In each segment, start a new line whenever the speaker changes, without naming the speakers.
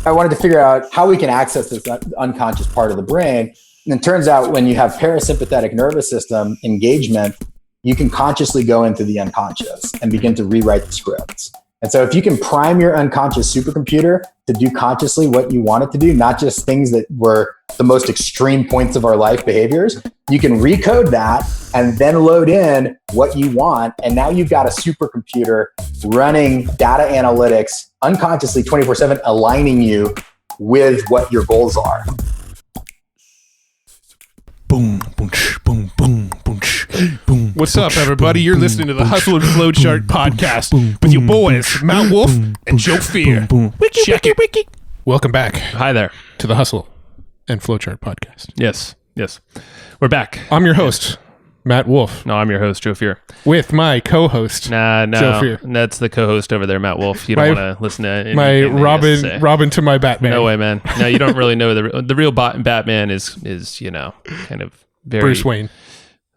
I wanted to figure out how we can access this unconscious part of the brain. And it turns out when you have parasympathetic nervous system engagement, you can consciously go into the unconscious and begin to rewrite the scripts. And so if you can prime your unconscious supercomputer to do consciously what you want it to do, not just things that were the most extreme points of our life behaviors, you can recode that and then load in what you want. And now you've got a supercomputer running data analytics unconsciously 24/7, aligning you with what your goals are.
Boom, boom, boom, boom, boom, boom. What's up, everybody? You're listening to the Hustle and Flowchart podcast with your boys, Matt Wolf and Joe Fier. Check it. Welcome back.
Hi there.
To the Hustle and Flowchart podcast.
Yes. We're back.
I'm your host, Matt Wolf.
No, I'm your host, Joe Fier.
With my co-host,
No.
Joe Fier.
That's the co-host over there, Matt Wolf. You don't want to listen to anything
my Robin to my Batman.
No way, man. No, you don't really know the real Batman is kind of very
Bruce Wayne.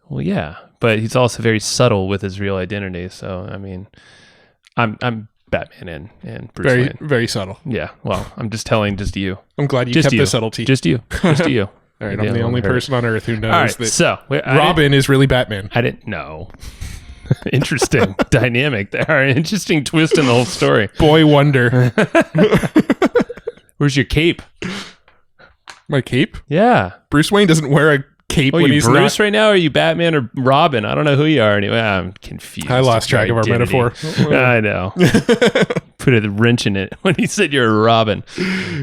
Well, yeah, but he's also very subtle with his real identity. So, I mean, I'm Batman and Bruce Wayne.
Very subtle.
Yeah. Well, I'm just telling you.
I'm glad you kept the subtlety.
Just you.
All right, I'm the only person on earth who knows that
so,
Robin is really Batman.
I didn't know. Interesting dynamic there. Interesting twist in the whole story.
Boy wonder.
Where's your cape?
My cape?
Yeah.
Bruce Wayne doesn't wear a cape when he's
Bruce right now? Or are you Batman or Robin? I don't know who you are anyway. I'm confused.
I lost track of our metaphor.
I know. Put a wrench in it when he said you're a Robin.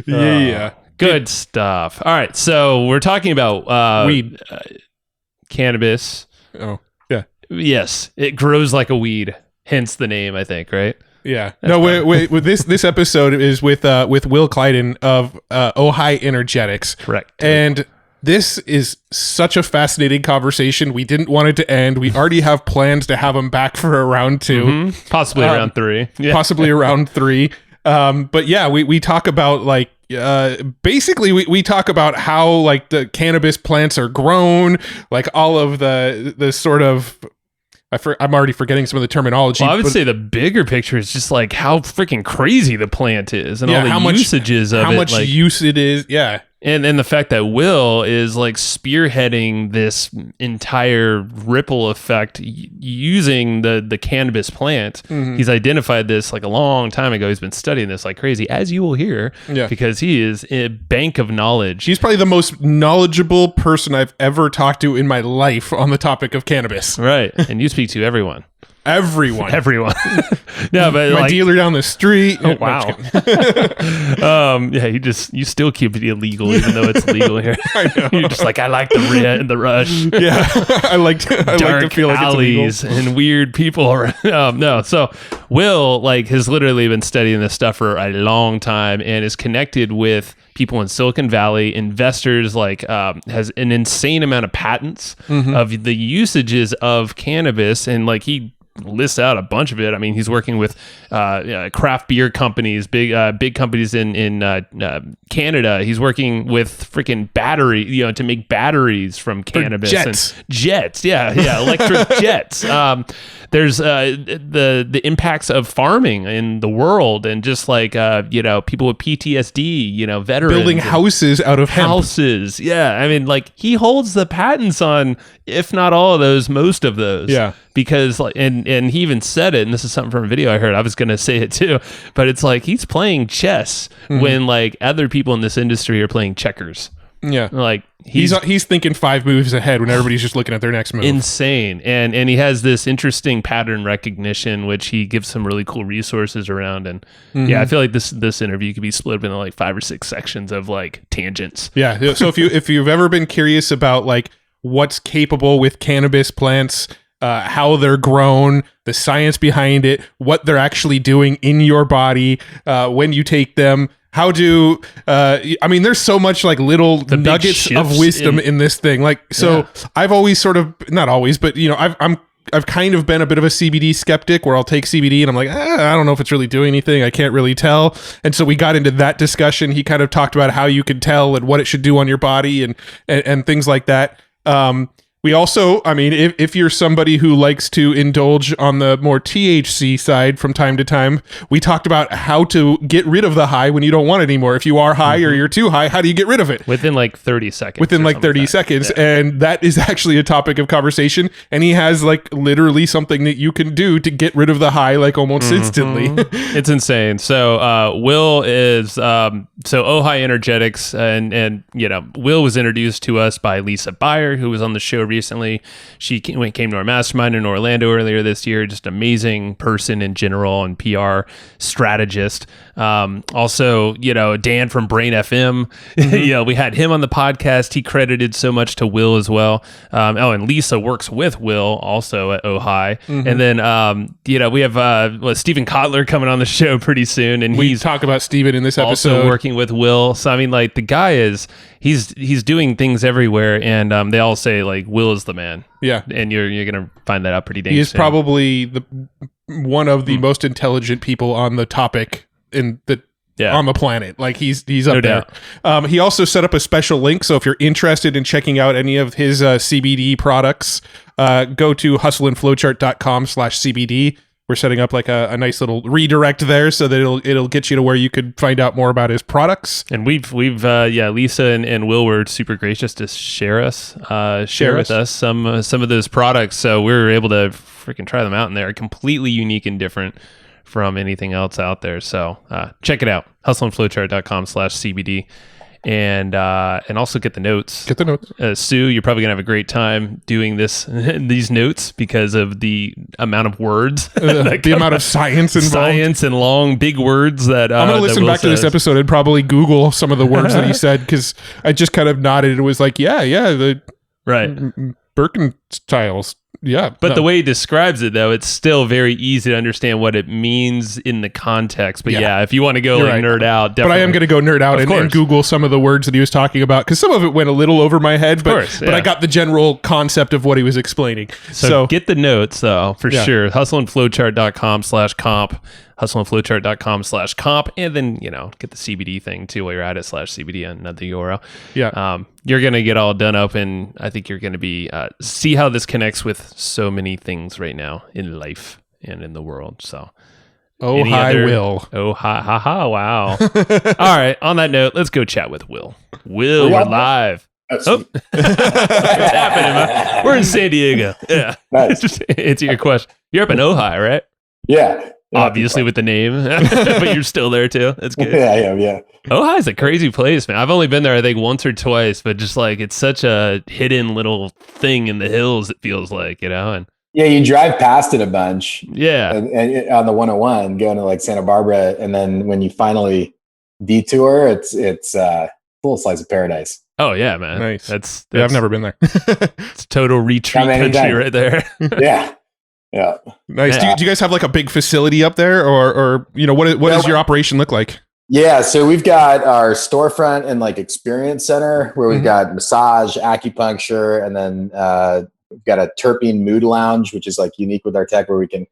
Yeah.
Good stuff. All right, so we're talking about
weed,
cannabis.
Oh, yeah.
Yes, it grows like a weed. Hence the name, I think. Right?
Yeah. That's wait. With this episode is with Will Kleidon of Ojai Energetics.
Correct.
And this is such a fascinating conversation. We didn't want it to end. We already have plans to have him back for a round 2,
possibly around 3. Yeah.
Possibly around 3. But yeah, we talk about like. Basically we talk about how like the cannabis plants are grown, like all of the sort of I'm already forgetting some of the terminology.
Well, I would say the bigger picture is just like how freaking crazy the plant is and all the usages of it.
How much use it is. Yeah.
And the fact that Will is like spearheading this entire ripple effect using the cannabis plant. Mm-hmm. He's identified this like a long time ago. He's been studying this like crazy, as you will hear, because he is a bank of knowledge.
He's probably the most knowledgeable person I've ever talked to in my life on the topic of cannabis.
Right. And you speak to everyone.
Everyone.
No, but
my dealer down the street.
Oh, wow. You still keep it illegal even though it's legal here.
I know.
You're just like, I like the rush.
Yeah. I like to feel like
alleys
it's illegal.
and weird people. No. So Will has literally been studying this stuff for a long time and is connected with people in Silicon Valley, investors, has an insane amount of patents of the usages of cannabis, and he lists out a bunch of it. I mean, he's working with craft beer companies, big companies in Canada. He's working with freaking battery, to make batteries from cannabis. Jets, electric jets. There's the impacts of farming in the world, and just people with PTSD, veterans
building houses out of
houses. Hemp. Yeah, I mean, he holds the patents on, if not all of those, most of those.
Yeah.
Because and he even said it, and this is something from a video I heard. I was gonna say it too, but it's he's playing chess when other people in this industry are playing checkers.
Yeah, he's thinking 5 moves ahead when everybody's just looking at their next move.
Insane, and he has this interesting pattern recognition, which he gives some really cool resources around. And I feel like this interview could be split up into 5 or 6 sections of tangents.
Yeah, so if you've ever been curious about what's capable with cannabis plants, how they're grown, the science behind it, what they're actually doing in your body when you take them. How do there's so much little nuggets of wisdom in this thing. I've always sort of, not always, but I've kind of been a bit of a CBD skeptic, where I'll take CBD and I'm like, I don't know if it's really doing anything. I can't really tell. And so we got into that discussion. He kind of talked about how you could tell and what it should do on your body and things like that. We also, I mean, if you're somebody who likes to indulge on the more THC side from time to time, we talked about how to get rid of the high when you don't want it anymore. If you are high or you're too high, how do you get rid of it?
Within like 30 seconds.
Within like 30 seconds. Yeah. And that is actually a topic of conversation. And he has like literally something that you can do to get rid of the high like almost instantly.
It's insane. So Will is, so Ojai Energetics, and you know, Will was introduced to us by Lisa Beyer, who was on the show recently. She came to our mastermind in Orlando earlier this year. Just amazing person in general and PR strategist. Also, you know, Dan from Brain FM. You know, we had him on the podcast. He credited so much to Will as well. And Lisa works with Will also at Ojai. And then, you know, we have Stephen Kotler coming on the show pretty soon, and
we talk about Stephen in this episode.
Also working with Will. So I mean, like, the guy is he's doing things everywhere, and they all say like Will is the man.
Yeah,
and you're gonna find that out pretty dang soon.
He is probably one of the most intelligent people on the topic on the planet. Like he's up there. He also set up a special link, so if you're interested in checking out any of his CBD products, go to hustleandflowchart.com/CBD. We're setting up like a nice little redirect there so that it'll get you to where you could find out more about his products.
And we've Lisa and Will were super gracious to share with us some of those products. So we were able to freaking try them out, and they're completely unique and different from anything else out there. So check it out, hustleandflowchart.com/CBD. And also get the notes.
Get the notes.
Sue, you're probably gonna have a great time doing these notes because of the amount of words,
the amount of science
and long big words that
I'm gonna listen back to this episode and probably Google some of the words that he said, because I just kind of nodded and was like, the
right
Birkenstyles. Yeah,
but the way he describes it, though, it's still very easy to understand what it means in the context. But if you want to go nerd out, definitely.
But I am going to go nerd out and Google some of the words that he was talking about, because some of it went a little over my head, but I got the general concept of what he was explaining.
So get the notes, though, for sure. Hustleandflowchart.com/comp, hustleandflowchart.com/comp, and then, you know, get the CBD thing too while you're at it, /CBD on another URL.
Yeah.
You're going to get all done up, and I think you're going to be see how this connects with so many things right now in life and in the world. So,
Will.
Wow. All right. On that note, let's go chat with Will. Will, we're live. What's happening, man? We're in San Diego. Yeah.
Nice.
Just answer your question. You're up in Ojai, right?
Yeah.
Obviously with the name, but you're still there too. That's good.
Yeah, I am. Yeah.
Ojai's a crazy place, man. I've only been there, I think, once or twice, but just like, it's such a hidden little thing in the hills, it feels like, you know? And
yeah, you drive past it a bunch.
Yeah.
And on the 101 going to like Santa Barbara. And then when you finally detour, it's full slice of paradise.
Oh yeah, man.
Nice.
That's
I've never been there.
It's total retreat country right there.
Yeah. Yeah.
Nice.
Yeah.
Do you guys have like a big facility up there, or you know, what does your operation look like?
Yeah. So we've got our storefront and like experience center where we've got massage, acupuncture, and then we've got a terpene mood lounge, which is like unique with our tech, where we can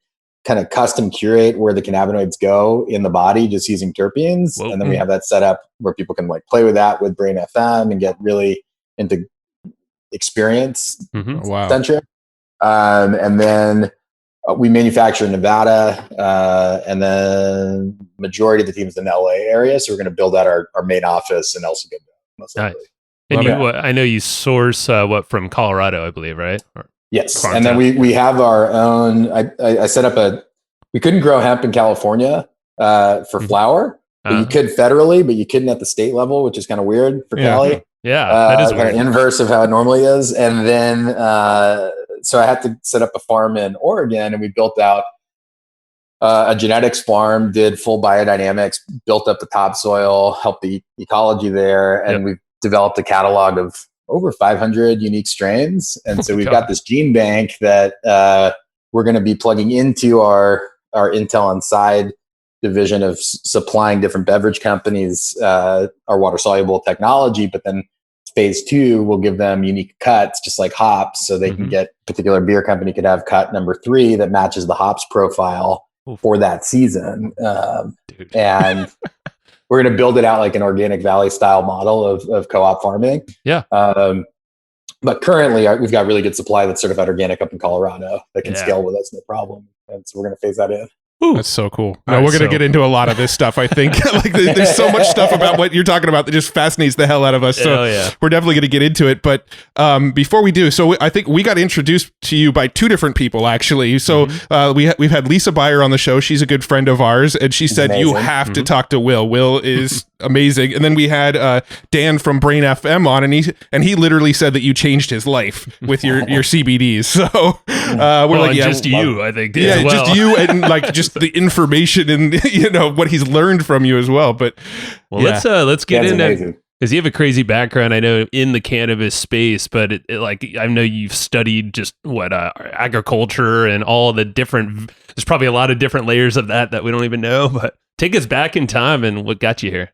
kind of custom curate where the cannabinoids go in the body just using terpenes. Whoa. And then we have that set up where people can like play with that with Brain FM and get really into experience centric. And then we manufacture in Nevada, and then majority of the team's in the LA area. So we're going to build out our main office in El Segundo.
Nice. And I know you source from Colorado, I believe, right?
Yes. And then we have our own, I set up we couldn't grow hemp in California for flower, but you could federally, but you couldn't at the state level, which is kind of weird for Cali.
Yeah, that is
kind of inverse of how it normally is. And then, so I had to set up a farm in Oregon, and we built out a genetics farm, did full biodynamics, built up the topsoil, helped the ecology there. And we've developed a catalog of over 500 unique strains. And so we've got this gene bank that we're going to be plugging into our Intel Inside division of supplying different beverage companies our water soluble technology. But then phase 2 will give them unique cuts, just like hops. So they can get, particular beer company could have cut number 3 that matches the hops profile for that season. And we're going to build it out like an organic valley style model of co-op farming.
Yeah.
But currently, we've got really good supply that's certified organic up in Colorado that can
Yeah.
scale with us, no problem. And so we're going to phase that in.
Ooh, that's so cool. No,
All right,
we're going to
so-
get into a lot of this stuff, I think. Like, there's so much stuff about what you're talking about that just fascinates the hell out of us. So
Hell yeah.
we're definitely going to get into it. But before we do, so I think we got introduced to you by two different people, actually. So we've had Lisa Beyer on the show. She's a good friend of ours. And she said, you have to talk to Will. Will is amazing. And then we had Dan from Brain FM on, and he literally said that you changed his life with your CBDs. So we're like, yeah,
just you, I think.
yeah,
as well.
just you, and like just the information and what he's learned from you as well. But
Well, let's get
That's
into.
amazing.
Because you have a crazy background, I know, in the cannabis space, but like I know you've studied just agriculture and all the different. There's probably a lot of different layers of that we don't even know. But take us back in time and what got you here.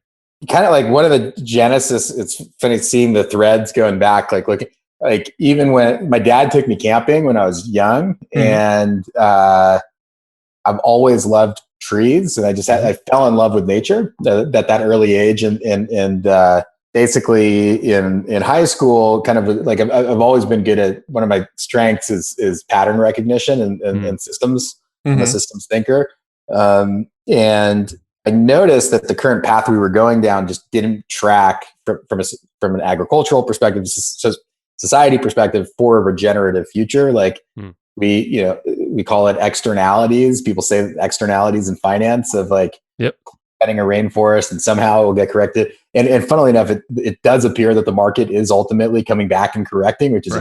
Kind of like one of the genesis. It's funny seeing the threads going back. Like even when my dad took me camping when I was young, and I've always loved trees, and I fell in love with nature at that early age, and basically in high school, kind of like I've always been good at, one of my strengths is pattern recognition and systems. I'm a systems thinker, and I noticed that the current path we were going down just didn't track from an agricultural perspective, society perspective, for a regenerative future. Like we call it externalities. People say externalities in finance of like cutting a rainforest and somehow it will get corrected. And funnily enough, it does appear that the market is ultimately coming back and correcting, which is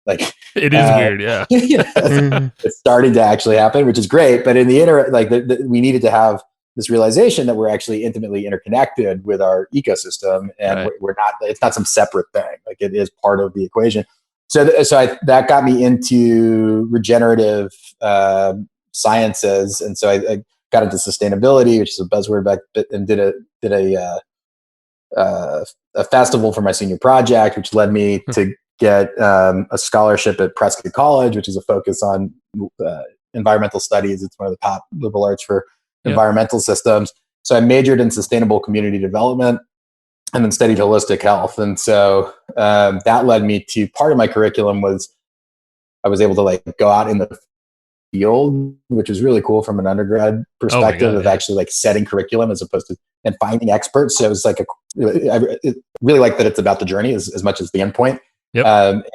like
it is weird, yeah.
It's starting to actually happen, which is great. But in the we needed to have this realization that we're actually intimately interconnected with our ecosystem, and we're not. It's not some separate thing. Like it is part of the equation. So that got me into regenerative sciences, and so I got into sustainability, which is a buzzword back, and did a festival for my senior project, which led me to get a scholarship at Prescott College, which is a focus on environmental studies. It's one of the top liberal arts for environmental systems. So I majored in sustainable community development and then studied holistic health. And so that led me to, part of my curriculum was I was able to like go out in the field, which is really cool from an undergrad perspective of actually like setting curriculum as opposed to and finding experts. So it was like I really like that it's about the journey as much as the endpoint.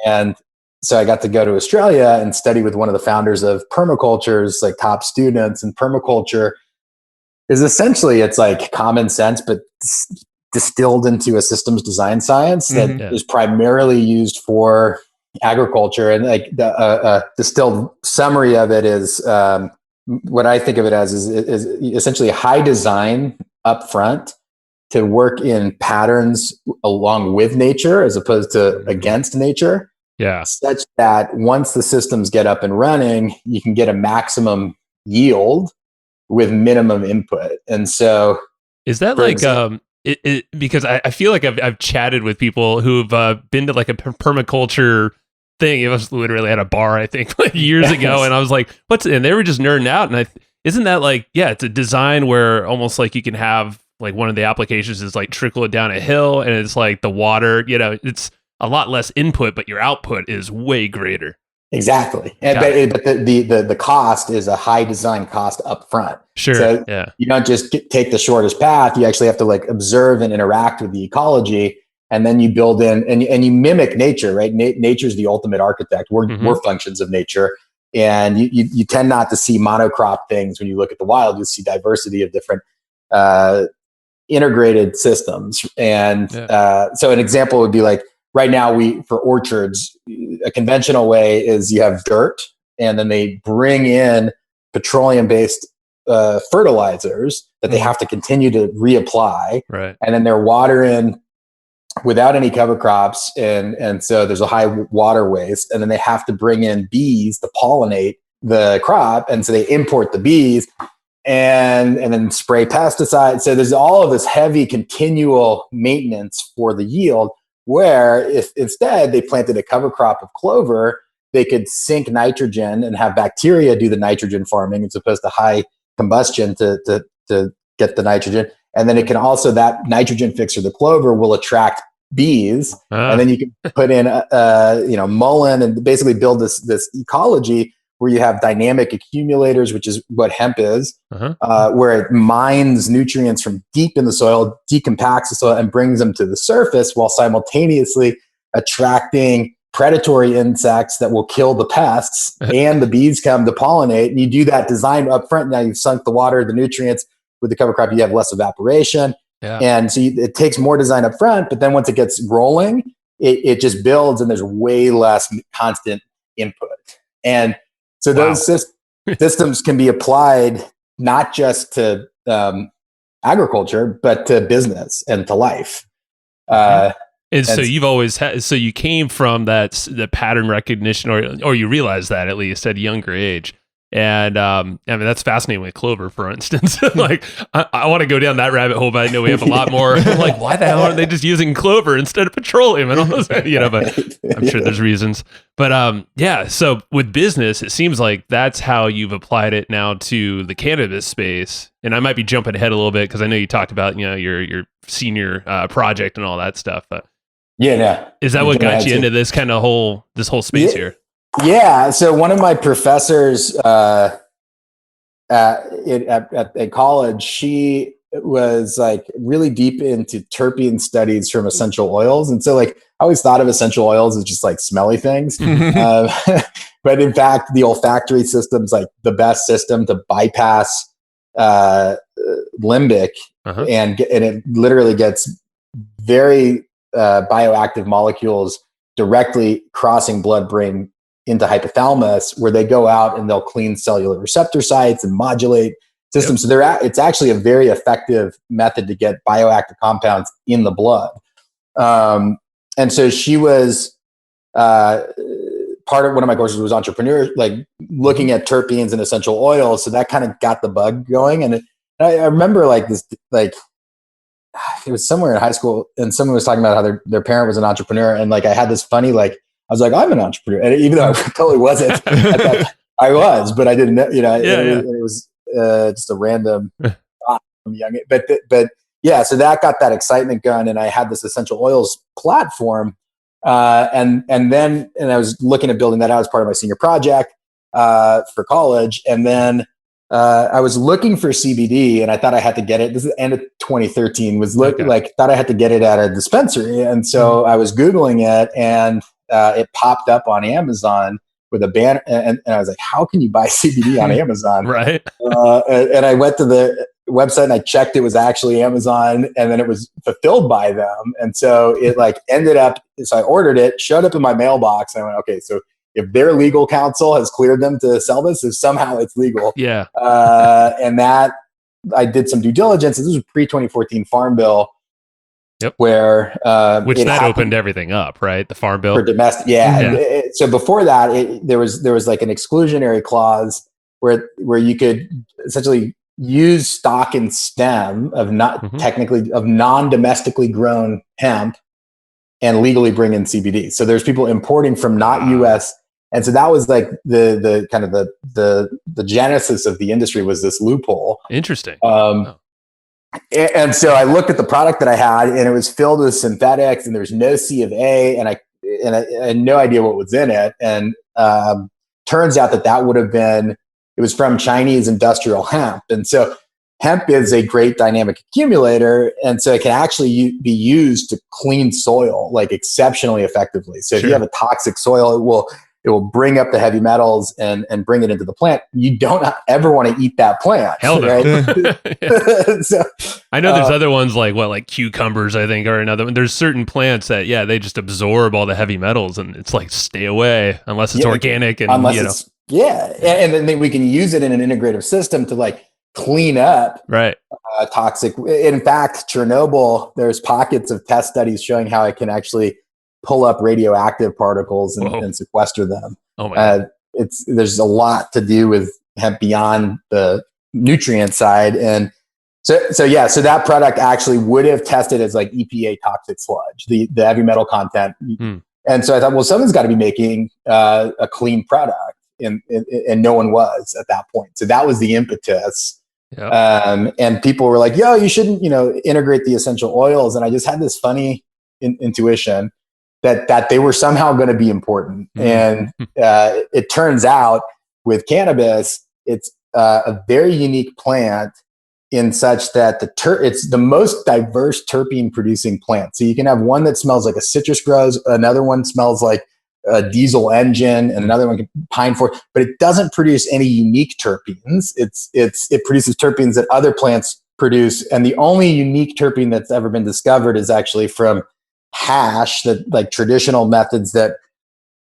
And so I got to go to Australia and study with one of the founders of permaculture's like top students. And permaculture is essentially, it's like common sense, but distilled into a systems design science that is primarily used for agriculture. And like the distilled summary of it is what I think of it as is essentially high design up front to work in patterns along with nature as opposed to against nature. Such that once the systems get up and running, you can get a maximum yield with minimum input. And so
is that like because I feel like I've chatted with people who've been to like a permaculture thing. It was literally at a bar, I think, like years ago, and I was like, and they were just nerding out. And isn't that like, it's a design where almost like you can have like one of the applications is like trickle it down a hill, and it's like the water, it's a lot less input, but your output is way greater.
Exactly. But the cost is a high design cost up front. So you don't just take the shortest path. You actually have to like observe and interact with the ecology. And then you build in and you mimic nature, right? Nature's the ultimate architect. We're functions of nature. And you tend not to see monocrop things when you look at the wild. You see diversity of different integrated systems. And so an example would be like, right now, for orchards, a conventional way is you have dirt, and then they bring in petroleum-based fertilizers that they have to continue to reapply, and then they're watering without any cover crops, and so there's a high water waste, and then they have to bring in bees to pollinate the crop, and so they import the bees, and then spray pesticides. So there's all of this heavy continual maintenance for the yield. Where if instead they planted a cover crop of clover, they could sink nitrogen and have bacteria do the nitrogen farming as opposed to high combustion to get the nitrogen. And then it can also, that nitrogen fixer, the clover, will attract bees, and then you can put in mullein and basically build this ecology where you have dynamic accumulators, which is what hemp is, where it mines nutrients from deep in the soil, decompacts the soil, and brings them to the surface while simultaneously attracting predatory insects that will kill the pests, and the bees come to pollinate. And you do that design up front. Now you've sunk the water, the nutrients. With the cover crop, you have less evaporation.
Yeah.
And so it takes more design up front, but then once it gets rolling, it just builds, and there's way less constant input. And so those systems can be applied not just to agriculture, but to business and to life.
And so you've always had, so you came from the pattern recognition, or you realized that at least at a younger age. And I mean, that's fascinating with clover, for instance. Like, I want to go down that rabbit hole, but I know we have a lot more. Like, why the hell aren't they just using clover instead of petroleum and all this? But I'm sure there's reasons. But so with business, it seems like that's how you've applied it now to the cannabis space. And I might be jumping ahead a little bit because I know you talked about your senior project and all that stuff. But is that what got you into this kind of whole space here?
Yeah. So one of my professors at college, she was like really deep into terpene studies from essential oils. And so like I always thought of essential oils as just like smelly things. But in fact, the olfactory system's like the best system to bypass limbic, and it literally gets very bioactive molecules directly crossing blood-brain into hypothalamus, where they go out and they'll clean cellular receptor sites and modulate systems. So it's actually a very effective method to get bioactive compounds in the blood. And so she was part of one of my courses was entrepreneur, like looking at terpenes and essential oils. So that kind of got the bug going. And I remember like this, like it was somewhere in high school, and someone was talking about how their parent was an entrepreneur, and like I had this funny like. I was like, I'm an entrepreneur. And even though I totally wasn't, I was, but I didn't know, it was just a random thought from young. But so that got that excitement going. And I had this essential oils platform. And I was looking at building that out as part of my senior project for college. And then I was looking for CBD, and I thought I had to get it. This is the end of 2013, thought I had to get it at a dispensary. And so I was Googling it, and it popped up on Amazon with a banner, and I was like, how can you buy CBD on Amazon?
Right.
And I went to the website and I checked, it was actually Amazon, and then it was fulfilled by them. And so it like ended up, so I ordered it, showed up in my mailbox, and I went, okay, so if their legal counsel has cleared them to sell this, if somehow it's legal.
Yeah.
And that I did some due diligence. This was pre-2014 Farm Bill.
Yep.
Where
which that opened everything up, right? The Farm Bill
for domestic, so before that, there was like an exclusionary clause where you could essentially use stock and stem of non-domestically grown hemp and legally bring in CBD. So there's people importing from not U.S. And so that was like the kind of the genesis of the industry, was this loophole.
Interesting.
And so I looked at the product that I had, and it was filled with synthetics, and there's no C of A, and I had no idea what was in it. And turns out that would have been, it was from Chinese industrial hemp. And so hemp is a great dynamic accumulator, and so it can actually be used to clean soil like exceptionally effectively. So if you have a toxic soil, it will bring up the heavy metals and bring it into the plant. You don't ever want to eat that plant.
Hell no.
Right? So,
I know there's other ones like cucumbers, I think, or another one. There's certain plants that, they just absorb all the heavy metals, and it's like, stay away unless it's organic. And
unless and then we can use it in an integrative system to like clean up toxic. In fact, Chernobyl, there's pockets of test studies showing how it can actually pull up radioactive particles and sequester them.
Oh my God.
There's a lot to do with hemp beyond the nutrient side. And so that product actually would have tested as like EPA toxic sludge, the heavy metal content. And so I thought, well, someone's got to be making a clean product, and no one was at that point. So that was the impetus. Yep. And people were like, yo, you shouldn't, integrate the essential oils. And I just had this funny intuition that they were somehow going to be important. And it turns out with cannabis, it's a very unique plant in such that it's the most diverse terpene producing plant. So you can have one that smells like a citrus grows, another one smells like a diesel engine, and another one pine forest, but it doesn't produce any unique terpenes. It produces terpenes that other plants produce. And the only unique terpene that's ever been discovered is actually from hash, that like traditional methods that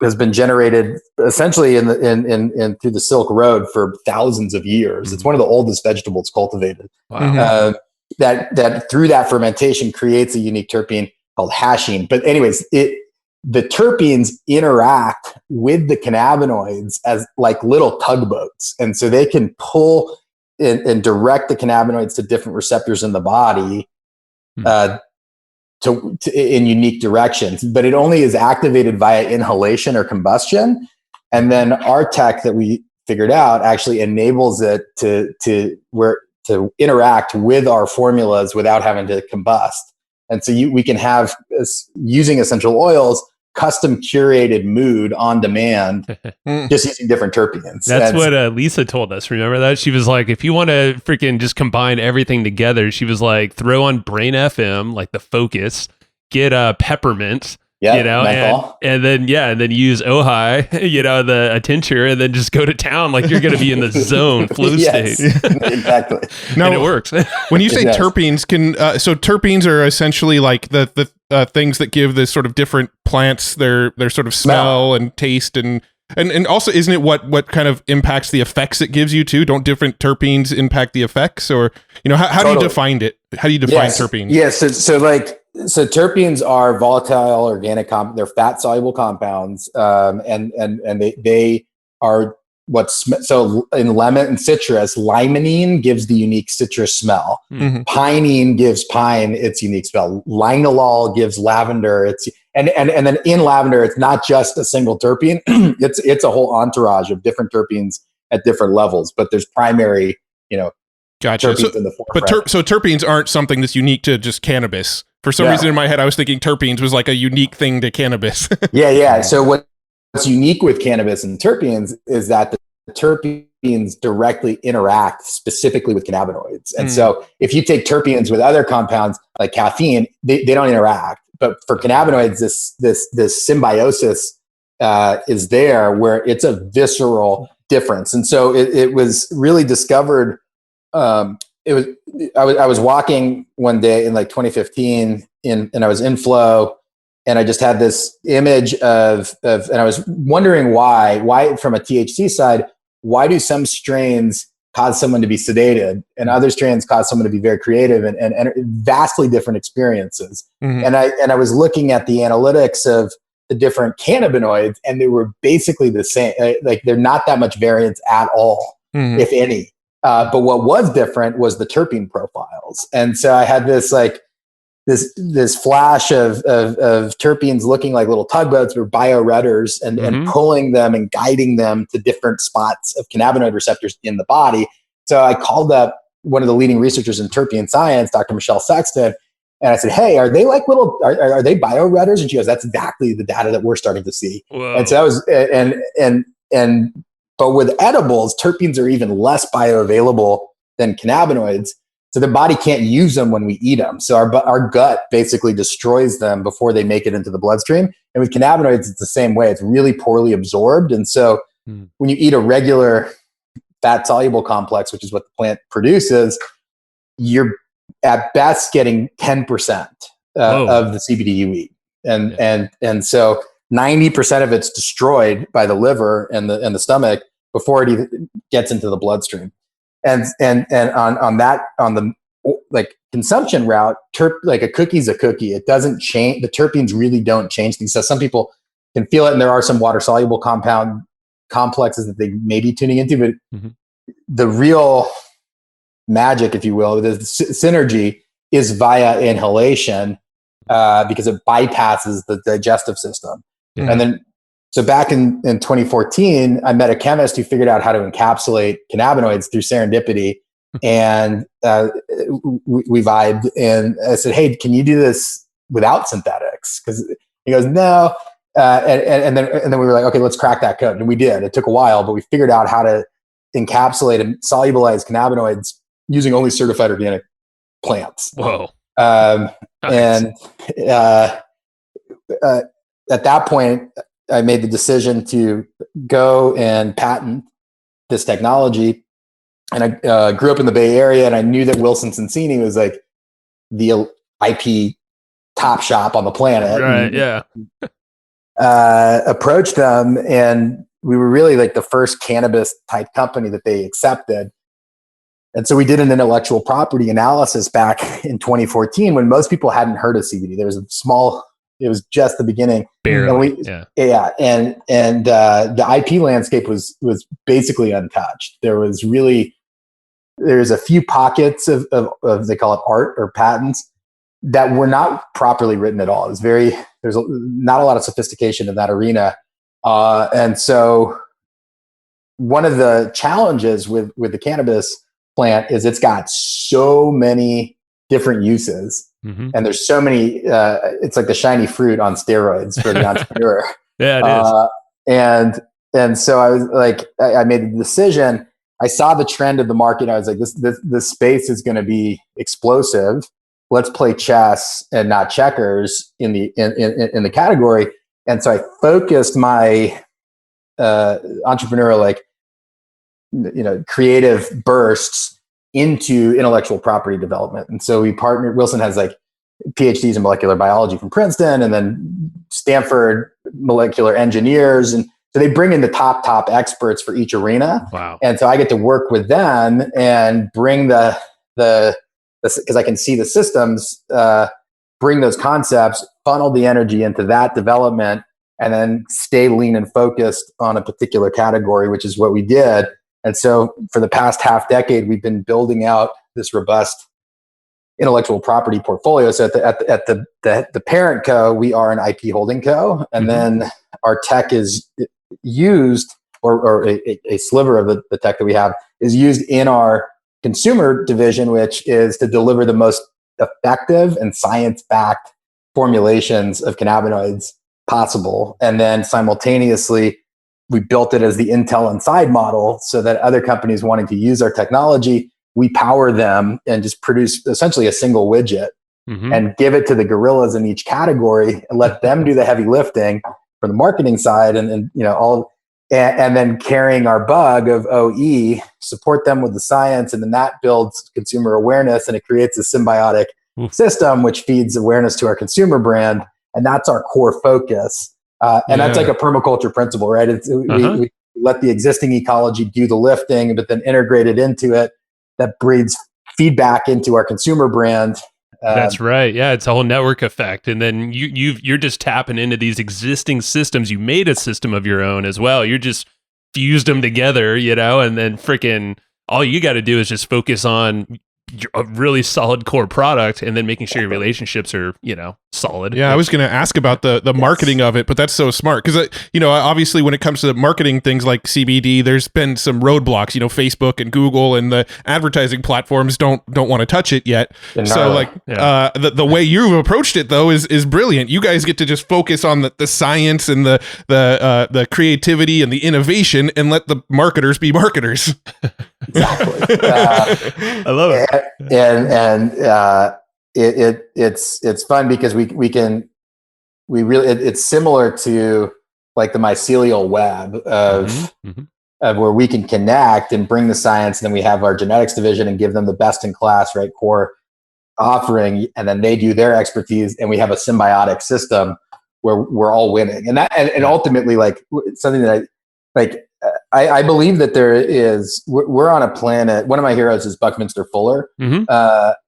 has been generated essentially in through the Silk Road for thousands of years. It's one of the oldest vegetables cultivated.
Wow.
That through that fermentation creates a unique terpene called hashing. But anyways, the terpenes interact with the cannabinoids as like little tugboats, and so they can pull and direct the cannabinoids to different receptors in the body. In unique directions, but it only is activated via inhalation or combustion. And then our tech that we figured out actually enables it to interact with our formulas without having to combust. And so we can have, using essential oils, custom curated mood on demand, just using different terpenes.
That's what Lisa told us. Remember that? She was like, if you want to freaking just combine everything together, she was like, throw on Brain FM, like the Focus, get a peppermint, and then use Ojai, the tincture, and then just go to town like you're going to be in the zone flow state.
Exactly.
No,
and it works.
When you say terpenes, so terpenes are essentially like the things that give the sort of different plants their sort of smell and taste and also, isn't it what kind of impacts the effects it gives you too? Don't different terpenes impact the effects, or how do you define it? How do you define terpenes?
Yes, so terpenes are volatile organic they're fat soluble compounds, and they are so in lemon and citrus, limonene gives the unique citrus smell. Pinene gives pine its unique smell. Linalool gives lavender and then in lavender, it's not just a single terpene. it's a whole entourage of different terpenes at different levels, but there's primary,
Gotcha.
terpenes in the forefront.
So terpenes aren't something that's unique to just cannabis. For some reason in my head, I was thinking terpenes was like a unique thing to cannabis.
Yeah. So what's unique with cannabis and terpenes is that the terpenes directly interact specifically with cannabinoids. And so if you take terpenes with other compounds like caffeine, they don't interact. But for cannabinoids, this symbiosis is there where it's a visceral difference. And so it was really discovered. I was walking one day in like 2015 and I was in flow, and I just had this image of and I was wondering why from a THC side, why do some strains cause someone to be sedated and other strains cause someone to be very creative and vastly different experiences. And I was looking at the analytics of the different cannabinoids, and they were basically the same. Like they're not that much variance at all, if any. But what was different was the terpene profiles. And so I had this flash of terpenes looking like little tugboats or bioredders and pulling them and guiding them to different spots of cannabinoid receptors in the body. So I called up one of the leading researchers in terpene science, Dr. Michelle Sexton, and I said, hey, are they like are they bioredders? And she goes, that's exactly the data that we're starting to see.
Whoa.
And so that was, but with edibles, terpenes are even less bioavailable than cannabinoids. So the body can't use them when we eat them. So our gut basically destroys them before they make it into the bloodstream. And with cannabinoids, it's the same way. It's really poorly absorbed. And so when you eat a regular fat soluble complex, which is what the plant produces, you're at best getting 10% of the CBD you eat. And so 90% of it's destroyed by the liver and the stomach before it even gets into the bloodstream. And on the like consumption route, like a cookie's a cookie. It doesn't change. The terpenes really don't change things. So some people can feel it, and there are some water soluble compound complexes that they may be tuning into, but the real magic, if you will, the synergy is via inhalation because it bypasses the digestive system. And then, so back in 2014, I met a chemist who figured out how to encapsulate cannabinoids through serendipity. And we vibed, and I said, hey, can you do this without synthetics? fix? Because he goes, no. And then we were like, okay, let's crack that code. And we did. It took a while, but we figured out how to encapsulate and solubilize cannabinoids using only certified organic plants.
Whoa.
Nice.
Nice.
And at that point, I made the decision to go and patent this technology. And I grew up in the Bay Area, and I knew that Wilson Sonsini was like the IP top shop on the planet.
Right.
And,
Yeah.
approached them, and we were really like the first cannabis type company that they accepted. And so we did an intellectual property analysis back in 2014 when most people hadn't heard of CBD. There was it was just the beginning.
Barely.
Yeah. And the IP landscape was basically untouched. There's a few pockets of they call it art or patents that were not properly written at all. There's not a lot of sophistication in that arena. And so one of the challenges with the cannabis plant is it's got so many different uses, and there's so many, it's like the shiny fruit on steroids for the entrepreneur.
Yeah, it is.
And so I was like, I made the decision. I saw the trend of the market. I was like, this space is going to be explosive. Let's play chess and not checkers in the category. And so I focused my entrepreneurial, creative bursts into intellectual property development. And so we partnered. Wilson has like PhDs in molecular biology from Princeton, and then Stanford molecular engineers. And so they bring in the top experts for each arena.
Wow.
And so I get to work with them and bring the because I can see the systems, bring those concepts, funnel the energy into that development, and then stay lean and focused on a particular category, which is what we did. And so for the past half decade, we've been building out this robust intellectual property portfolio. So at the parent co, we are an IP holding co, and then our tech is used, or a sliver of the tech that we have is used in our consumer division, which is to deliver the most effective and science-backed formulations of cannabinoids possible. And then simultaneously, we built it as the Intel Inside model so that other companies wanting to use our technology, we power them and just produce essentially a single widget and give it to the gorillas in each category and let them do the heavy lifting for the marketing side, and then carrying our bug of OE, support them with the science, and then that builds consumer awareness, and it creates a symbiotic system which feeds awareness to our consumer brand, and that's our core focus. That's like a permaculture principle, right? We let the existing ecology do the lifting, but then integrate it into it. That breeds feedback into our consumer brand.
That's right. Yeah, it's a whole network effect, and then you're just tapping into these existing systems. You made a system of your own as well. You're just fused them together, and then freaking all you got to do is just focus on a really solid core product, and then making sure your relationships are solid.
Yeah, I was going to ask about the marketing of it, but that's so smart because obviously when it comes to marketing things like CBD, there's been some roadblocks. Facebook and Google and the advertising platforms don't want to touch it yet. So the way you approached it though is brilliant. You guys get to just focus on the science and the creativity and the innovation, and let the marketers be marketers.
Exactly.
I love it.
It's fun because it's similar to like the mycelial web of where we can connect and bring the science, and then we have our genetics division and give them the best in class, right, core offering, and then they do their expertise, and we have a symbiotic system where we're all winning. And ultimately, like something that I believe that we're on a planet. One of my heroes is Buckminster Fuller.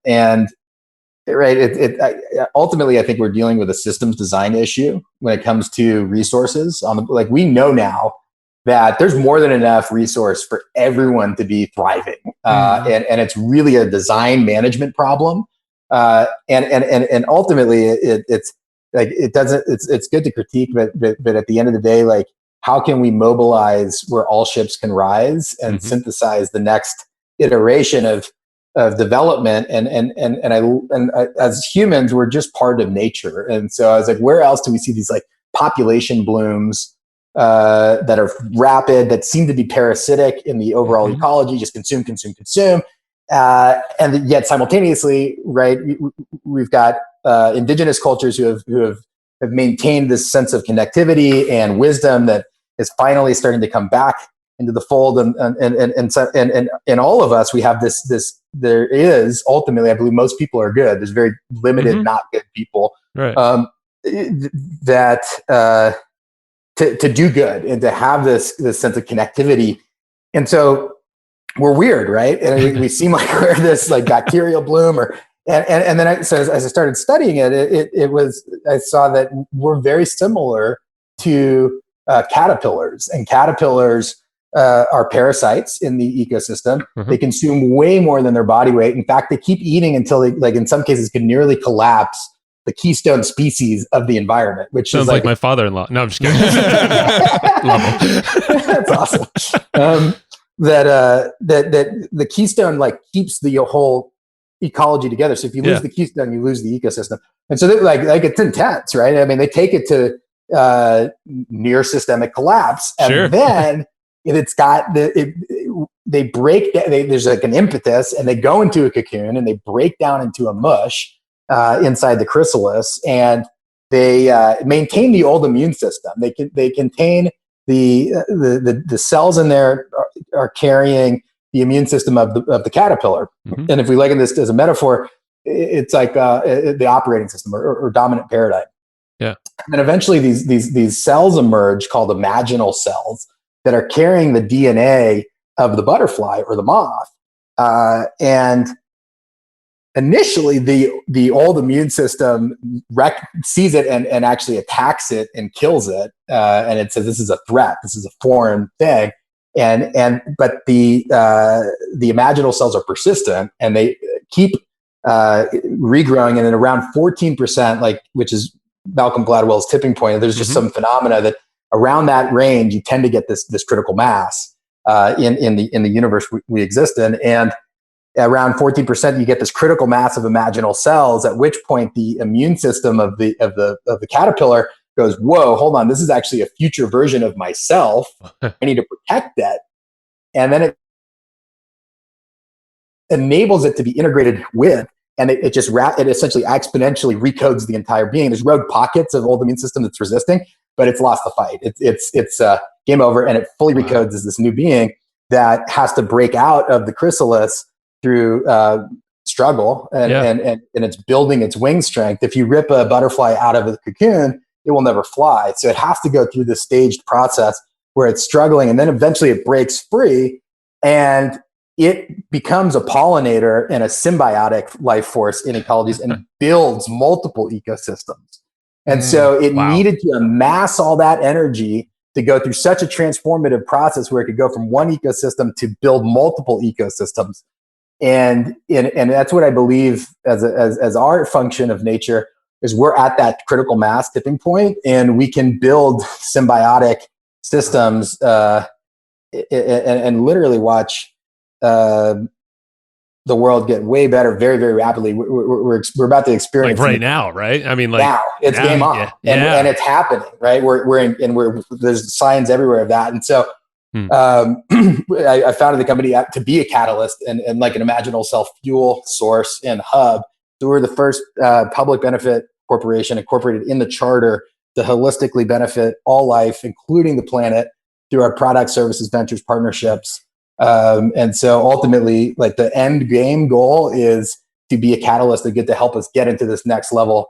And ultimately, I think we're dealing with a systems design issue when it comes to resources. We know now that there's more than enough resource for everyone to be thriving. And it's really a design management problem. And ultimately it's good to critique, but at the end of the day, how can we mobilize where all ships can rise and synthesize the next iteration of development, as humans, we're just part of nature. And so I was like, where else do we see these like population blooms that are rapid, that seem to be parasitic in the overall ecology, just consume, and yet simultaneously, right, we've got indigenous cultures who have maintained this sense of connectivity and wisdom that is finally starting to come back into the fold, and in all of us, we have this. There is ultimately, I believe, most people are good. There's very limited not good people,
right?
That to do good and to have this sense of connectivity, and so we're weird, right? And we seem like we're this like bacterial bloom, and then as I started studying it was I saw that we're very similar to caterpillars, and caterpillars are parasites in the ecosystem. They consume way more than their body weight. In fact, they keep eating until they, like in some cases, can nearly collapse the keystone species of the environment, which
sounds
is
like my father-in-law. No, I'm just kidding. Love him.
That's awesome. That the keystone like keeps the whole ecology together. So if you lose the keystone, you lose the ecosystem. And so like it's intense, right? I mean, they take it to near systemic collapse, and then it's got they break. There's like an impetus, and they go into a cocoon, and they break down into a mush inside the chrysalis, and they maintain the old immune system. They contain the cells in there are carrying the immune system of the caterpillar. And if we look at this as a metaphor, it's like the operating system or dominant paradigm.
Yeah.
And eventually these cells emerge called imaginal cells that are carrying the DNA of the butterfly or the moth. And initially the old immune system sees it and actually attacks it and kills it. And it says, this is a threat. This is a foreign thing. But the imaginal cells are persistent, and they keep regrowing. And then around 14%, like, which is Malcolm Gladwell's tipping point, there's just some phenomena that around that range, you tend to get this critical mass in the universe we exist in. And around 14%, you get this critical mass of imaginal cells, at which point the immune system of the caterpillar goes, whoa, hold on, this is actually a future version of myself. I need to protect that. And then it enables it to be integrated with, and it essentially exponentially recodes the entire being. There's rogue pockets of old immune system that's resisting, but it's lost the fight. It's game over, and it fully recodes as this new being that has to break out of the chrysalis through struggle, and it's building its wing strength. If you rip a butterfly out of a cocoon, it will never fly. So it has to go through this staged process where it's struggling, and then eventually it breaks free, and it becomes a pollinator and a symbiotic life force in ecologies and builds multiple ecosystems. And so it needed to amass all that energy to go through such a transformative process where it could go from one ecosystem to build multiple ecosystems. And that's what I believe as our function of nature is, we're at that critical mass tipping point, and we can build symbiotic systems and literally watch the world get way better very, very rapidly. We're about to experience
like right now, right? I mean, like
now it's game on, and it's happening, right? There's signs everywhere of that. And so I founded the company to be a catalyst and like an imaginal cell fuel source and hub. So we're the first public benefit corporation incorporated in the charter to holistically benefit all life, including the planet, through our product, services, ventures, partnerships. And so ultimately, like, the end game goal is to be a catalyst that get to help us get into this next level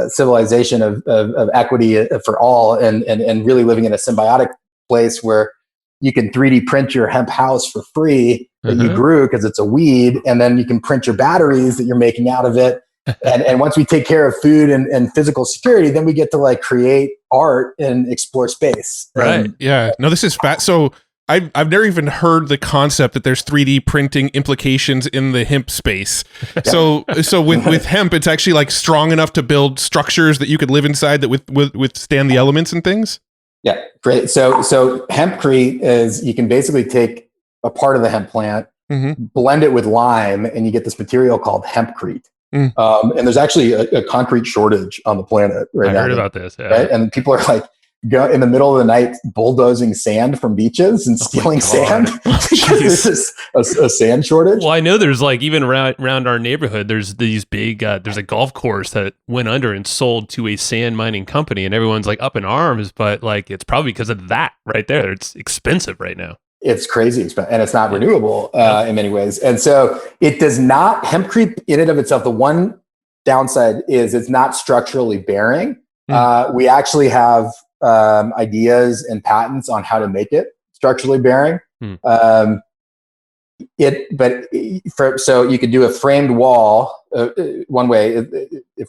civilization of equity for all, and really living in a symbiotic place where you can 3D print your hemp house for free that you grew because it's a weed, and then you can print your batteries that you're making out of it. And once we take care of food and physical security, then we get to like create art and explore space.
Right. Yeah. No, this is fat. So I've never even heard the concept that there's 3D printing implications in the hemp space. So with hemp, it's actually like strong enough to build structures that you could live inside that withstand the elements and things. Yeah,
great. So hempcrete is, you can basically take a part of the hemp plant blend it with lime, and you get this material called hempcrete.
Mm.
And there's actually a concrete shortage on the planet right now.
I heard about this. Yeah.
Right? And people are like, go in the middle of the night bulldozing sand from beaches and stealing sand because there's just a sand shortage.
Well, I know there's like even around our neighborhood, there's these big, there's a golf course that went under and sold to a sand mining company, and everyone's like up in arms, but like it's probably because of that right there. It's expensive right now.
It's crazy expensive, and it's not renewable in many ways. And so it does not, hempcrete in and of itself, the one downside is it's not structurally bearing. We actually have ideas and patents on how to make it structurally bearing. So you could do a framed wall one way. If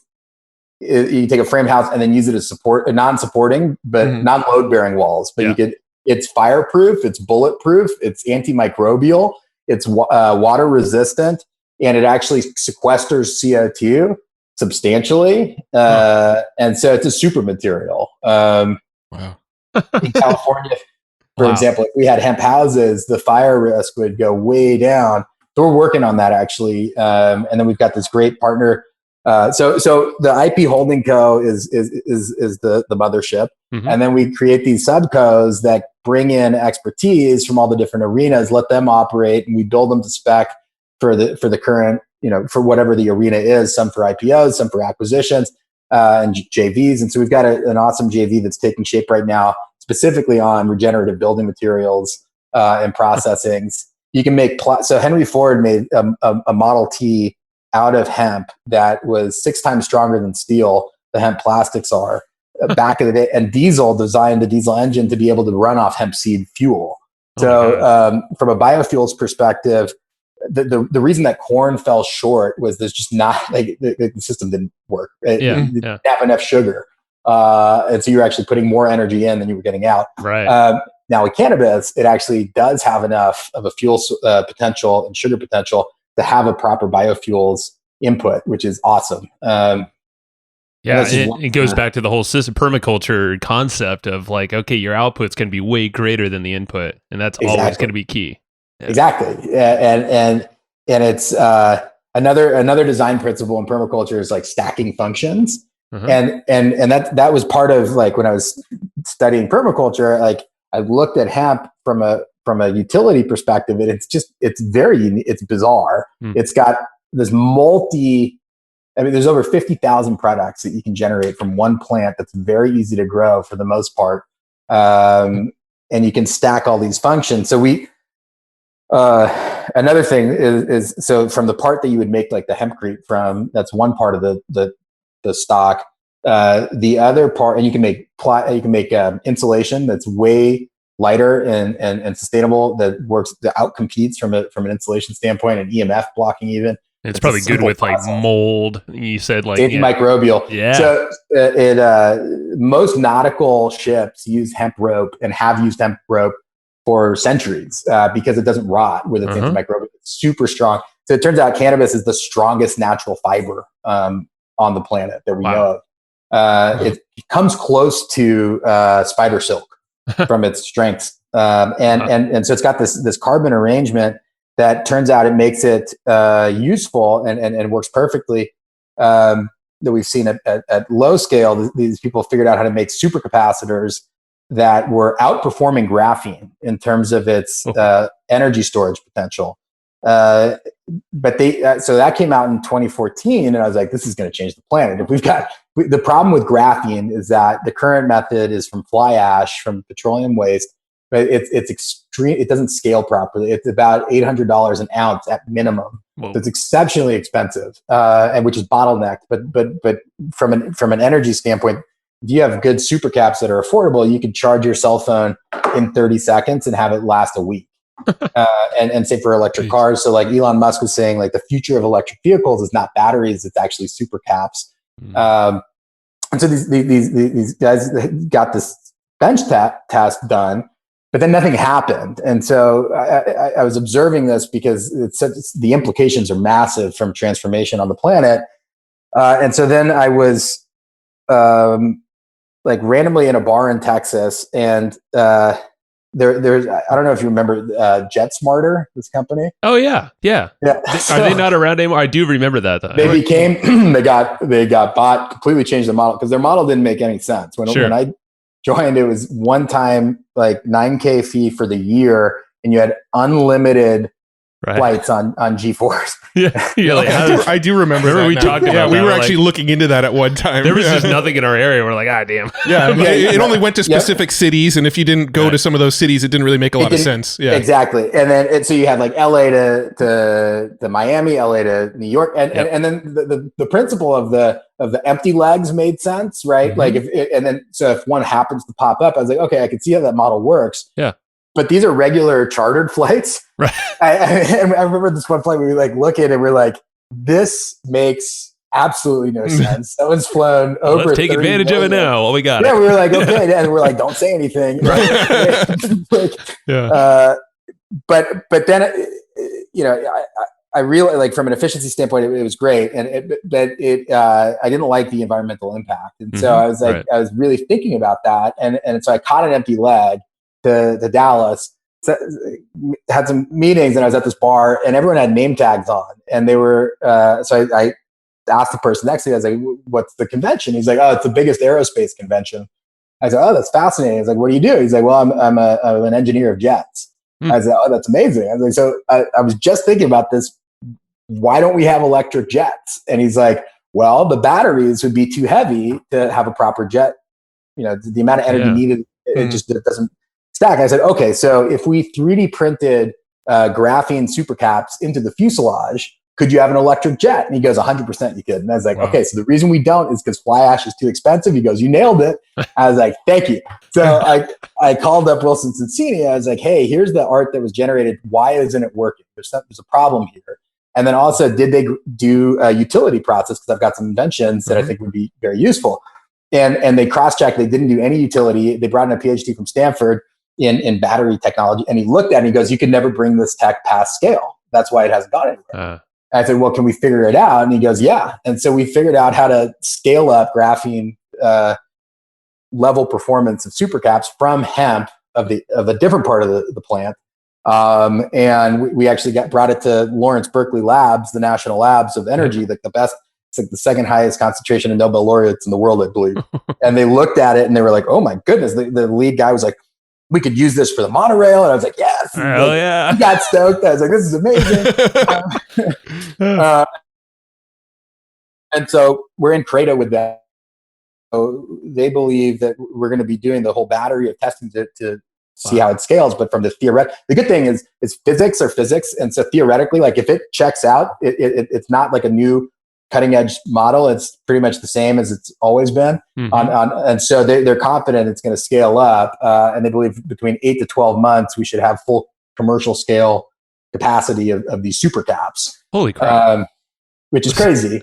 you take a framed house and then use it as support, non-supporting but non-load bearing walls, but you could. It's fireproof, it's bulletproof, it's antimicrobial, it's water resistant, and it actually sequesters CO2 substantially. And so it's a super material.
Wow.
In California, for example, if we had hemp houses, the fire risk would go way down. So we're working on that actually. And then we've got this great partner. So the IP Holding Co. is the mothership. And then we create these subcos that bring in expertise from all the different arenas, let them operate, and we build them to spec for the current, for whatever the arena is, some for IPOs, some for acquisitions, and JVs. And so we've got an awesome JV that's taking shape right now, specifically on regenerative building materials and processings. You can make, so Henry Ford made a Model T out of hemp that was 6 times stronger than steel, the hemp plastics are, back in the day. And Diesel designed the diesel engine to be able to run off hemp seed fuel. So from a biofuels perspective, the reason that corn fell short was there's just not, like, the system didn't work. It didn't have enough sugar. And so you're actually putting more energy in than you were getting out.
Right.
Now with cannabis, it actually does have enough of a fuel potential and sugar potential to have a proper biofuels input, which is awesome.
It goes back to the whole system permaculture concept of like, okay, your output's going to be way greater than the input, and that's always going to be key. Yeah.
Exactly, and it's another design principle in permaculture is like stacking functions, and that was part of, like, when I was studying permaculture, like I looked at hemp from a utility perspective, and it's very unique. It's bizarre. It's got this there's over 50,000 products that you can generate from one plant that's very easy to grow for the most part. And you can stack all these functions. So another thing is so from the part that you would make like the hempcrete from, that's one part of the stock. The other part, and you can make insulation that's way lighter and sustainable, that outcompetes from an insulation standpoint, and EMF blocking even.
It's probably good with process. Like mold. You said like
antimicrobial.
Yeah.
So most nautical ships use hemp rope and have used hemp rope for centuries because it doesn't rot with its antimicrobial. It's super strong. So it turns out cannabis is the strongest natural fiber on the planet that we know of. It comes close to spider silk from its strengths, and so it's got this carbon arrangement that turns out it makes it useful and works perfectly. That we've seen at low scale, these people figured out how to make supercapacitors that were outperforming graphene in terms of its energy storage potential. But so that came out in 2014, and I was like, this is going to change the planet. If the problem with graphene is that the current method is from fly ash from petroleum waste, but it's extreme. It doesn't scale properly. It's about $800 an ounce at minimum. So it's exceptionally expensive, and which is bottlenecked. But from an energy standpoint, if you have good supercaps that are affordable, you can charge your cell phone in 30 seconds and have it last a week. And say for electric cars. So like Elon Musk was saying, like the future of electric vehicles is not batteries, it's actually supercaps. And so these guys got this bench test done, but then nothing happened. And so I was observing this because the implications are massive from transformation on the planet. And so then I was like randomly in a bar in Texas, and there's I don't know if you remember Jet Smarter, this company.
Oh yeah.
So,
Are they not around anymore? I do remember that though.
They became they got bought, completely changed the model because their model didn't make any sense. When I joined, it was one time like $9,000 fee for the year, and you had unlimited flights on G4s.
Yeah, you're like,
I do remember.
We talked about
we
that.
were actually looking into that at one time.
There was just nothing in our area. We're like, damn.
Yeah, it only went to specific cities, and if you didn't go to some of those cities, it didn't really make a lot of sense. Yeah,
exactly. And then so you had like LA to Miami, LA to New York, and then the principle of the empty legs made sense, right? Like if one happens to pop up, I was like, okay, I can see how that model works.
Yeah.
But these are regular chartered flights.
Right.
I remember this one flight where we like look at it and we're like, this makes absolutely no sense. Someone's flown over.
Let's take advantage of it now. Well, we got it.
Yeah, we were like, okay. And we're like, don't say anything. Right. But then, I realized, like, from an efficiency standpoint, it was great. And I didn't like the environmental impact. And so I was like, I was really thinking about that. And so I caught an empty leg to Dallas, had some meetings, and I was at this bar, and everyone had name tags on, and they were so I asked the person next to me, I was like, what's the convention? He's like, oh, it's the biggest aerospace convention. I said, oh, that's fascinating. He's like, what do you do? He's like, well, I'm an engineer of jets. I said, oh, that's amazing. I was like, so I was just thinking about this, why don't we have electric jets? And he's like, well, the batteries would be too heavy to have a proper jet. The amount of energy needed, it doesn't stack. I said, okay, so if we 3D printed graphene supercaps into the fuselage, could you have an electric jet? And he goes, 100% you could. And I was like, okay, so the reason we don't is because fly ash is too expensive. He goes, you nailed it. I was like, thank you. So I called up Wilson Sonsini. I was like, hey, here's the art that was generated. Why isn't it working? There's a problem here. And then also, did they do a utility process? Because I've got some inventions that I think would be very useful. And they cross-checked. They didn't do any utility. They brought in a PhD from Stanford in battery technology. And he looked at it and he goes, you could never bring this tech past scale. That's why it hasn't gone anywhere. I said, well, can we figure it out? And he goes, yeah. And so we figured out how to scale up graphene level performance of supercaps from hemp of a different part of the plant. And we actually brought it to Lawrence Berkeley Labs, the national labs of energy, like the best. It's like the second highest concentration of Nobel laureates in the world, I believe. And they looked at it and they were like, oh my goodness. The lead guy was like, we could use this for the monorail. And I was like, yes.
Hell yeah.
He got stoked. I was like, this is amazing. And so we're in Credo with that. So they believe that we're going to be doing the whole battery of testing to see how it scales. But from the good thing is physics are physics. And so theoretically, like if it checks out, it's not like a new cutting edge model. It's pretty much the same as it's always been. And so they're confident it's going to scale up. And they believe between 8 to 12 months, we should have full commercial scale capacity of these super caps.
Holy crap.
Which is crazy.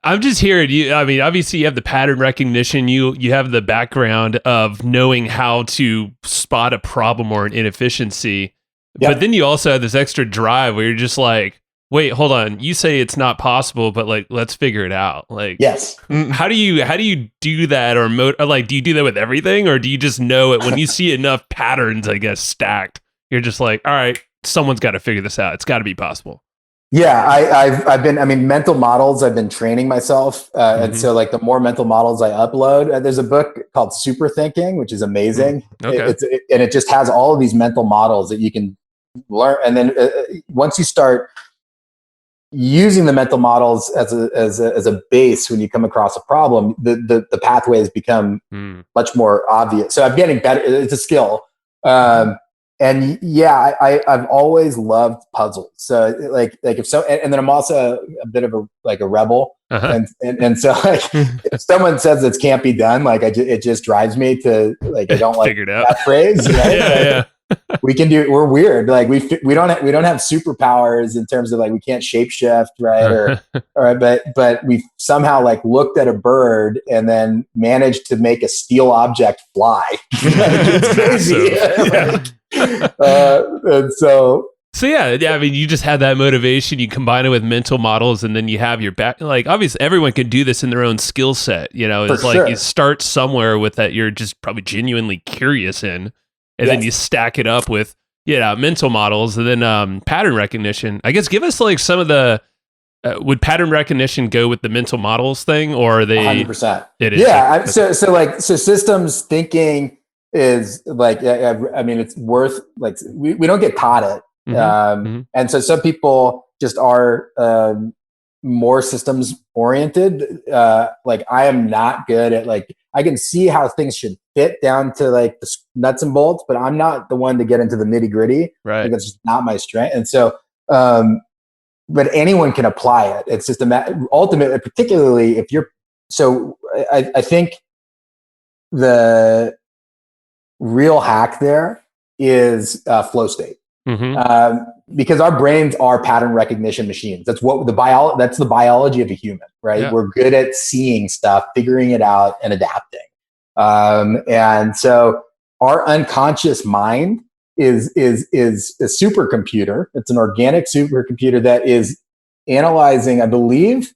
I'm just hearing you. I mean, obviously you have the pattern recognition. You have the background of knowing how to spot a problem or an inefficiency. Yep. But then you also have this extra drive where you're just like, wait, hold on. You say it's not possible, but like, let's figure it out. Like,
yes.
How do you do that, or like, do you do that with everything, or do you just know it when you see enough patterns, I guess, stacked? You're just like, all right, someone's got to figure this out. It's got to be possible.
Yeah, I've been mental models. I've been training myself, and so like the more mental models I upload, there's a book called Super Thinking, which is amazing.
Okay.
It just has all of these mental models that you can learn, and then once you start using the mental models as a base when you come across a problem, the pathways become much more obvious. So I'm getting better. It's a skill. And yeah, I've always loved puzzles. So like if so, and then I'm also a bit of a rebel. And so like if someone says it can't be done, like it just drives me to like, I don't like that phrase. Right?
Yeah.
We're weird. Like we don't have superpowers in terms of like, we can't shapeshift, right? But we somehow like looked at a bird and then managed to make a steel object fly. It's crazy. And so
yeah, I mean, you just had that motivation, you combine it with mental models, and then you have your back. Like, obviously everyone can do this in their own skill set, it's like you start somewhere with that you're just probably genuinely curious in, and then you stack it up with mental models, and then pattern recognition. I guess give us like some of the would pattern recognition go with the mental models thing, or are they
100%?
It is.
Yeah. So systems thinking is like, I mean, it's worth like, we don't get taught it. And so some people just are more systems oriented. Like I am not good at like, I can see how things should fit down to like the nuts and bolts, but I'm not the one to get into the nitty gritty.
Right.
Like, that's just not my strength. And so, but anyone can apply it. It's just ultimately, particularly if you're, so I think the real hack there is flow state. Because our brains are pattern recognition machines. That's what that's the biology of a human, right? Yeah. We're good at seeing stuff, figuring it out, and adapting. And so our unconscious mind is a supercomputer. It's an organic supercomputer that is analyzing, I believe,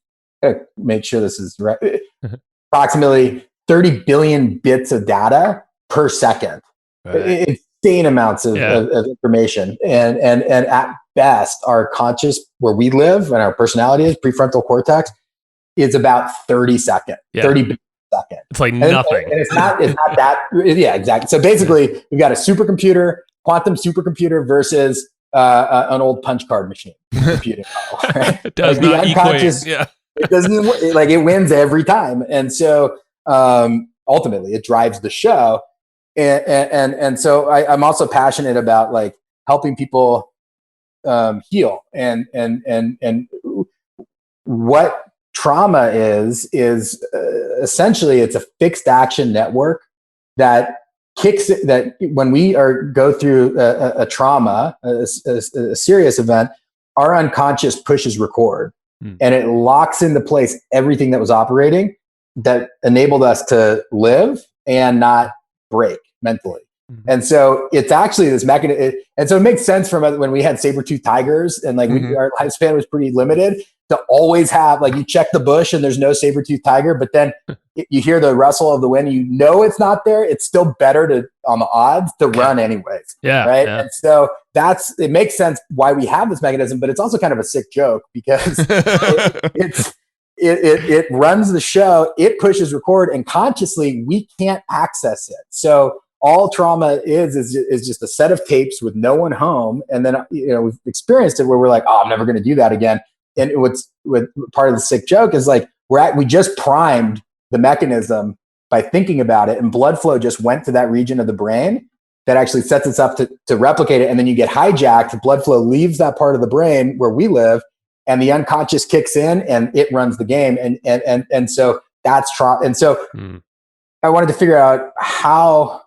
make sure this is right, approximately 30 billion bits of data per second. Right. Insane amounts of information. And at best, our conscious, where we live and our personality is, prefrontal cortex, is about 30 seconds. 30 billion seconds.
It's like nothing.
And it's not that, yeah, exactly. So basically, we've got a supercomputer, quantum supercomputer versus an old punch card machine computing model, right?
It does
like
not
unconscious,
equate. Yeah.
It doesn't, like, it wins every time. And so ultimately it drives the show. And so I'm also passionate about like helping people heal and what trauma is essentially it's a fixed action network that that when we go through a trauma, a serious event, our unconscious pushes record and it locks into place everything that was operating that enabled us to live and not break mentally. And so it's actually this mechanism. And so it makes sense from when we had saber-toothed tigers and like our lifespan was pretty limited to always have, like, you check the bush and there's no saber-toothed tiger, but then you hear the rustle of the wind, you know it's not there. It's still better to, on the odds, to run anyways.
Yeah.
Right.
Yeah.
And so it makes sense why we have this mechanism, but it's also kind of a sick joke because it runs the show, it pushes record, and consciously we can't access it. So all trauma is just a set of tapes with no one home. And then, we've experienced it where we're like, oh, I'm never going to do that again. And what's part of the sick joke is like, we just primed the mechanism by thinking about it, and blood flow just went to that region of the brain that actually sets us up to replicate it. And then you get hijacked, blood flow leaves that part of the brain where we live, and the unconscious kicks in and it runs the game. And so that's trauma. And so I wanted to figure out how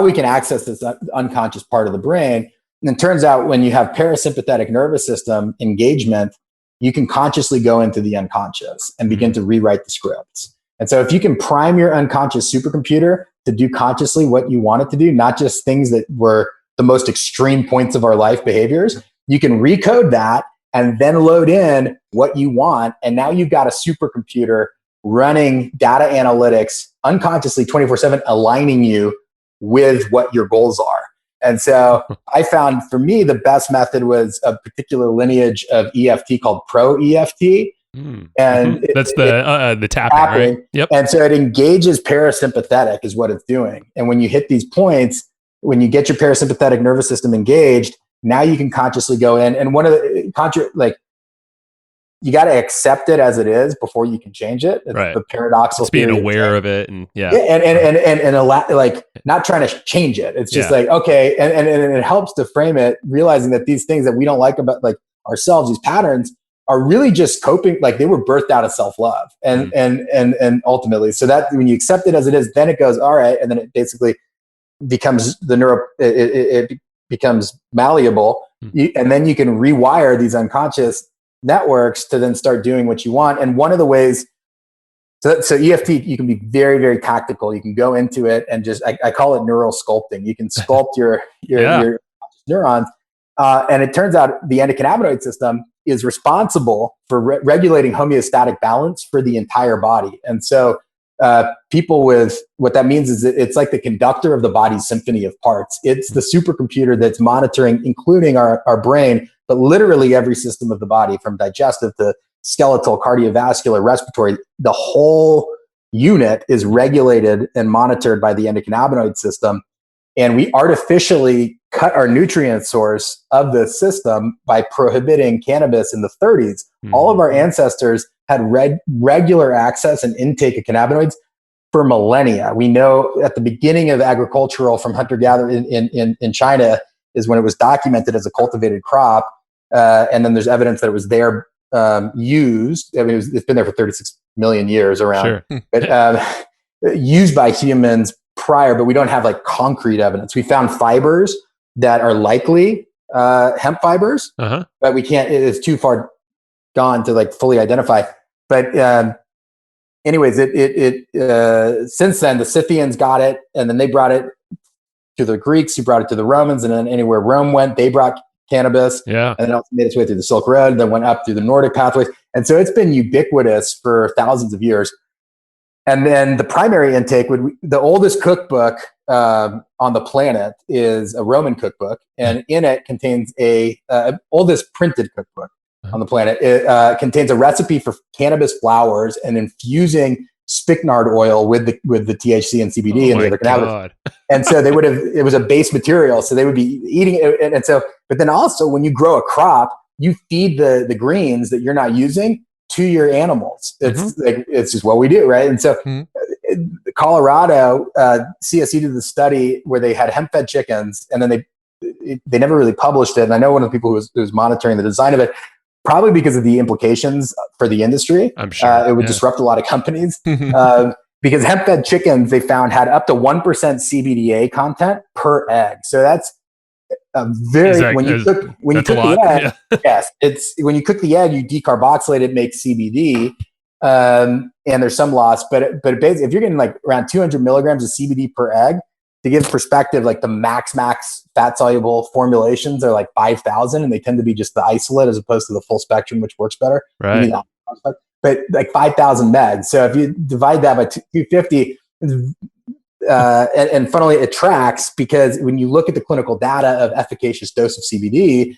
we can access this unconscious part of the brain. And it turns out when you have parasympathetic nervous system engagement, you can consciously go into the unconscious and begin to rewrite the scripts. And so if you can prime your unconscious supercomputer to do consciously what you want it to do, not just things that were the most extreme points of our life behaviors, you can recode that and then load in what you want. And now you've got a supercomputer running data analytics unconsciously 24/7, aligning you with what your goals are. And so I found, for me, the best method was a particular lineage of EFT called Pro EFT. And
that's the tapping, right? Yep.
And so it engages parasympathetic is what it's doing. And when you hit these points, when you get your parasympathetic nervous system engaged, now you can consciously go in. And one of the you got to accept it as it is before you can change it. It's the paradoxical.
It's being aware of it, and
and not trying to change it. It's just like, okay, and it helps to frame it, realizing that these things that we don't like about like ourselves, these patterns, are really just coping. Like, they were birthed out of self-love, and ultimately, so that when you accept it as it is, then it goes, all right, and then it basically becomes it becomes malleable, and then you can rewire these unconscious networks to then start doing what you want. And one of the ways, so EFT, you can be very, very tactical. You can go into it and just, I call it neural sculpting. You can sculpt your neurons. And it turns out the endocannabinoid system is responsible for regulating homeostatic balance for the entire body. And so people with what that means is that it's like the conductor of the body's symphony of parts. It's the supercomputer that's monitoring, including our brain, but literally every system of the body, from digestive to skeletal, cardiovascular, respiratory. The whole unit is regulated and monitored by the endocannabinoid system. And we artificially cut our nutrient source of the system by prohibiting cannabis in the 30s. All of our ancestors had regular access and intake of cannabinoids for millennia. We know at the beginning of agricultural from hunter-gatherer in China is when it was documented as a cultivated crop. And then there's evidence that it was there used. I mean, it's been there for 36 million years around, but used by humans prior, but we don't have like concrete evidence. We found fibers that are likely hemp fibers, but we can't, it's too far gone to like fully identify. But anyways, since then the Scythians got it, and then they brought it to the Greeks, who brought it to the Romans, and then anywhere Rome went, they brought cannabis. And then also made its way through the Silk Road, then went up through the Nordic pathways. And so it's been ubiquitous for thousands of years. And then the primary intake the oldest cookbook on the planet is a Roman cookbook, and in it contains oldest printed cookbook on the planet. It contains a recipe for cannabis flowers and infusing spikenard oil with the THC and CBD and the other cannabinoids. And so it was a base material, so they would be eating it. And so, but then also when you grow a crop, you feed the greens that you're not using to your animals. It's just what we do, right? And so Colorado, CSU did the study where they had hemp-fed chickens, and then they never really published it. And I know one of the people who was monitoring the design of it, probably because of the implications for the industry. I'm sure it would disrupt a lot of companies. Because hemp-fed chickens, they found, had up to 1% CBDA content per egg. So that's a very, when you cook the egg, yes, when you cook the egg, you decarboxylate it, make CBD, and there's some loss. But basically, if you're getting like around 200 milligrams of CBD per egg, to give perspective, like the max fat soluble formulations are like 5,000, and they tend to be just the isolate as opposed to the full spectrum, which works better.
Right.
But like 5,000 megs. So if you divide that by 250, and funnily it tracks, because when you look at the clinical data of efficacious dose of CBD,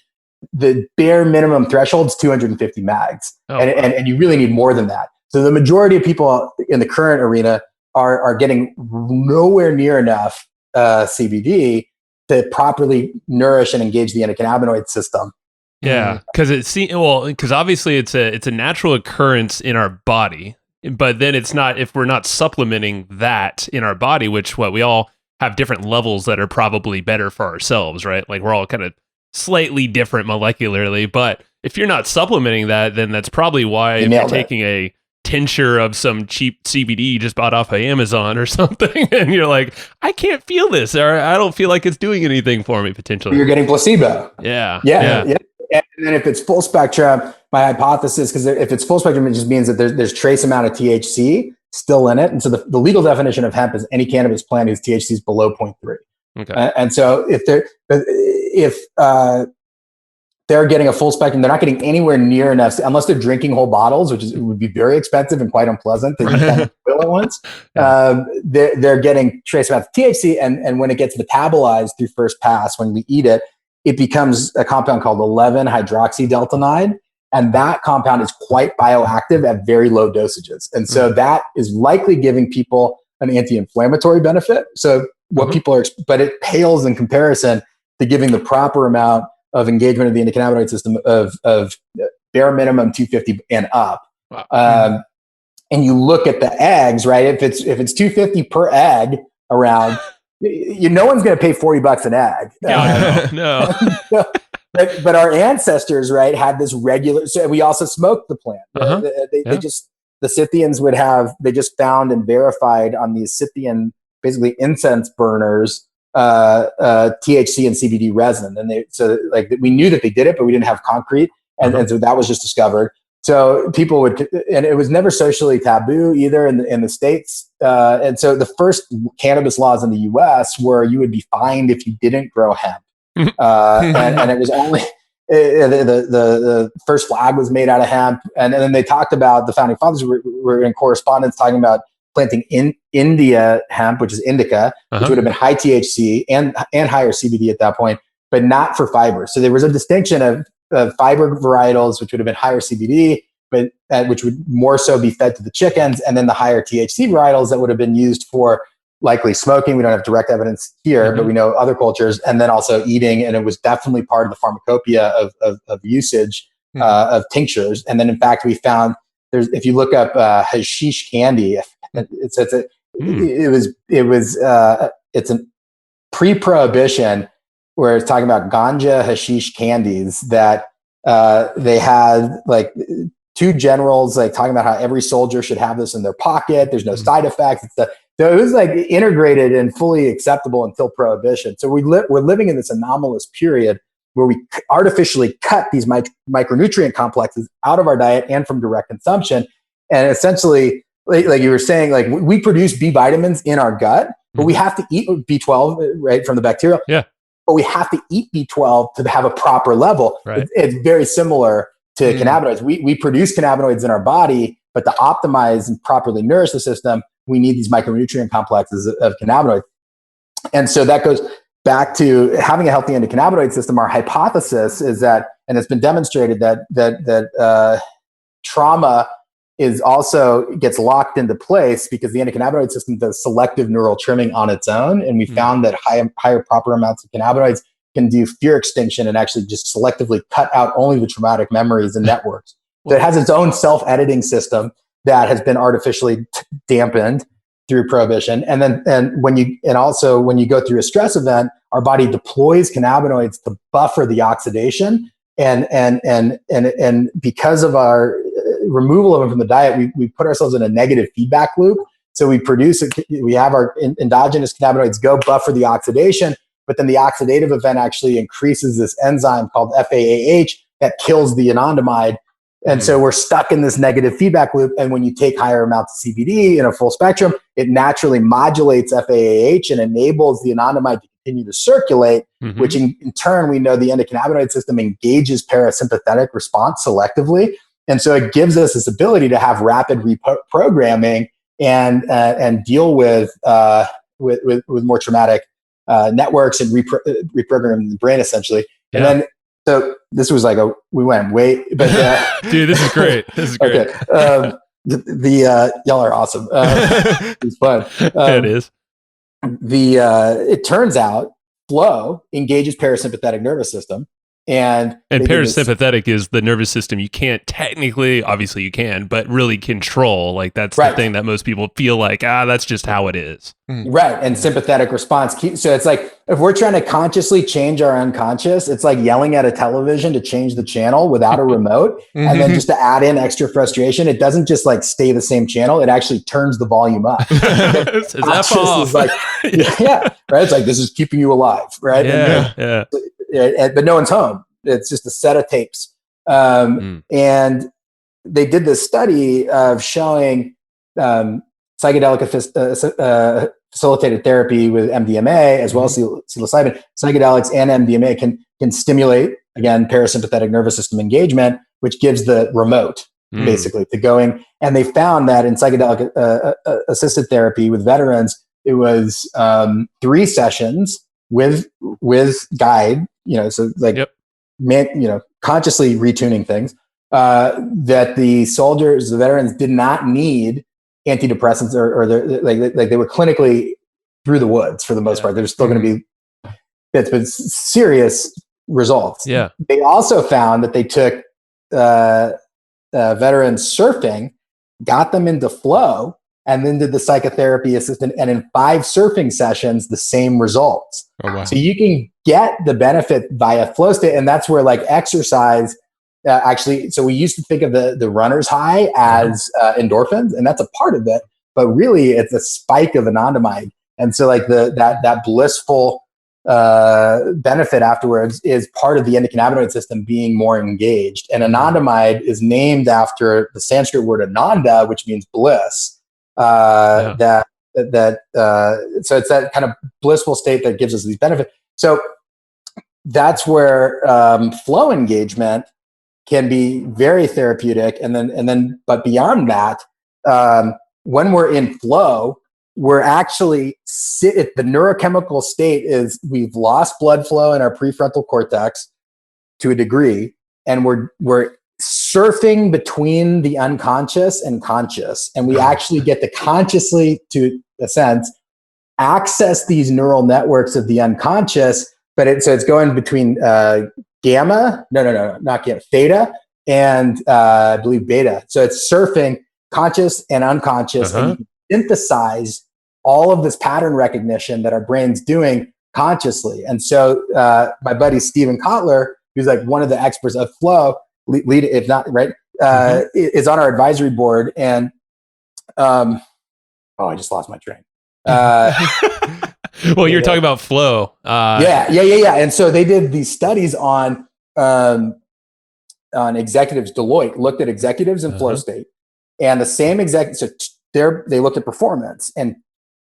the bare minimum threshold is 250 mags. And you really need more than that. So the majority of people in the current arena are getting nowhere near enough CBD to properly nourish and engage the endocannabinoid system.
Yeah, because obviously it's a natural occurrence in our body, but then it's not if we're not supplementing that in our body, which we all have different levels that are probably better for ourselves, right? Like we're all kind of slightly different molecularly, but if you're not supplementing that, then that's probably why if you're taking a tincture of some cheap CBD you just bought off of Amazon or something, and you're like, I can't feel this, or I don't feel like it's doing anything for me potentially.
You're getting placebo.
Yeah.
And then if it's full spectrum, my hypothesis, because if it's full spectrum, it just means that there's trace amount of THC still in it. And so the legal definition of hemp is any cannabis plant whose THC is below 0.3.
Okay.
And so if they're getting a full spectrum, they're not getting anywhere near enough, unless they're drinking whole bottles, which would be very expensive and quite unpleasant to use at once. They're getting trace amounts of THC, and when it gets metabolized through first pass, when we eat it, it becomes a compound called 11-hydroxydeltonide, and that compound is quite bioactive at very low dosages. And so that is likely giving people an anti-inflammatory benefit. So what people are, but it pales in comparison to giving the proper amount of engagement of the endocannabinoid system of bare minimum 250 and up. Wow. And you look at the eggs, right? If it's 250 per egg around, no one's going to pay $40 an egg.
No.
But our ancestors, right, had this regular. So we also smoked the plant. The Scythians they just found and verified on these Scythian, basically incense burners, THC and CBD resin. And we knew that they did it, but we didn't have concrete. And so that was just discovered. So people and it was never socially taboo either in the States. And so the first cannabis laws in the US were you would be fined if you didn't grow hemp. And it was only, the first flag was made out of hemp. And then they talked about, the founding fathers were in correspondence talking about planting in India hemp, which is indica, which would have been high THC and higher CBD at that point, but not for fiber. So there was a distinction of fiber varietals, which would have been higher CBD, but which would more so be fed to the chickens, and then the higher THC varietals that would have been used for likely smoking. We don't have direct evidence here, but we know other cultures, and then also eating. And it was definitely part of the pharmacopoeia of usage of tinctures. And then in fact, we found if you look up hashish candy, it's a pre-prohibition where it's talking about ganja hashish candies that they had like two generals like talking about how every soldier should have this in their pocket. There's no side effects. So it was like integrated and fully acceptable until prohibition. So we're living in this anomalous period where we artificially cut these micronutrient complexes out of our diet and from direct consumption. And essentially, like you were saying, like we produce B vitamins in our gut, but we have to eat B12, right, from the bacterial.
Yeah.
But we have to eat B12 to have a proper level.
Right.
It's very similar to cannabinoids. We produce cannabinoids in our body, but to optimize and properly nourish the system, we need these micronutrient complexes of cannabinoids. And so that goes back to having a healthy endocannabinoid system. Our hypothesis is that, and it's been demonstrated that trauma is also gets locked into place because the endocannabinoid system does selective neural trimming on its own. And we found that higher proper amounts of cannabinoids can do fear extinction and actually just selectively cut out only the traumatic memories and networks. So it has its own self-editing system that has been artificially dampened through prohibition. And when you go through a stress event, our body deploys cannabinoids to buffer the oxidation. And because of our removal of them from the diet, we put ourselves in a negative feedback loop. So we have our endogenous cannabinoids go buffer the oxidation, but then the oxidative event actually increases this enzyme called FAAH that kills the anandamide. And so we're stuck in this negative feedback loop. And when you take higher amounts of CBD in a full spectrum, it naturally modulates FAAH and enables the anandamide to continue to circulate, which in turn, we know the endocannabinoid system engages parasympathetic response selectively. And so it gives us this ability to have rapid reprogramming and deal with more traumatic networks and reprogramming the brain essentially. And then, so this was like we went way, but
dude, this is great. This is great.
Okay. Y'all are awesome. It's fun.
It is.
It turns out flow engages parasympathetic nervous system. And
parasympathetic is the nervous system you can't technically, obviously you can, but really control. Like that's the thing that most people feel like, that's just how it is.
Right. And sympathetic response. So it's like, if we're trying to consciously change our unconscious, it's like yelling at a television to change the channel without a remote. And then just to add in extra frustration, it doesn't just like stay the same channel. It actually turns the volume up.
It's off.
Like, right. It's like, this is keeping you alive. Right.
Yeah.
But no one's home. It's just a set of tapes. And they did this study of showing psychedelic facilitated therapy with MDMA as well as psilocybin. Psychedelics and MDMA can stimulate, again, parasympathetic nervous system engagement, which gives the remote basically to going. And they found that in psychedelic assisted therapy with veterans, it was 3 sessions with guide, so like, consciously retuning things, that the soldiers, the veterans did not need antidepressants or they were clinically through the woods for the most part. There's still going to be serious results.
Yeah.
They also found that they took veterans surfing, got them into flow, and then did the psychotherapy assistant, and in 5 surfing sessions, the same results.
Oh, wow.
So you can get the benefit via flow state, and that's where like exercise actually. So we used to think of the runner's high as endorphins, and that's a part of it, but really it's a spike of anandamide, and so like that blissful benefit afterwards is part of the endocannabinoid system being more engaged. And anandamide is named after the Sanskrit word ananda, which means bliss. So it's that kind of blissful state that gives us these benefits. So that's where flow engagement can be very therapeutic, and then but beyond that, when we're in flow, we're actually the neurochemical state is we've lost blood flow in our prefrontal cortex to a degree, and we're surfing between the unconscious and conscious, and we actually get to consciously, to a sense, access these neural networks of the unconscious. But it's going between gamma, not gamma, theta, and I believe beta. So it's surfing conscious and unconscious, and you can synthesize all of this pattern recognition that our brain's doing consciously. And so my buddy Steven Kotler, who's like one of the experts of flow, lead if not right, is on our advisory board. And I just lost my train.
Well, you're talking about flow.
Yeah. And so they did these studies on executives. Deloitte looked at executives in flow state, and the same executive. So they looked at performance, and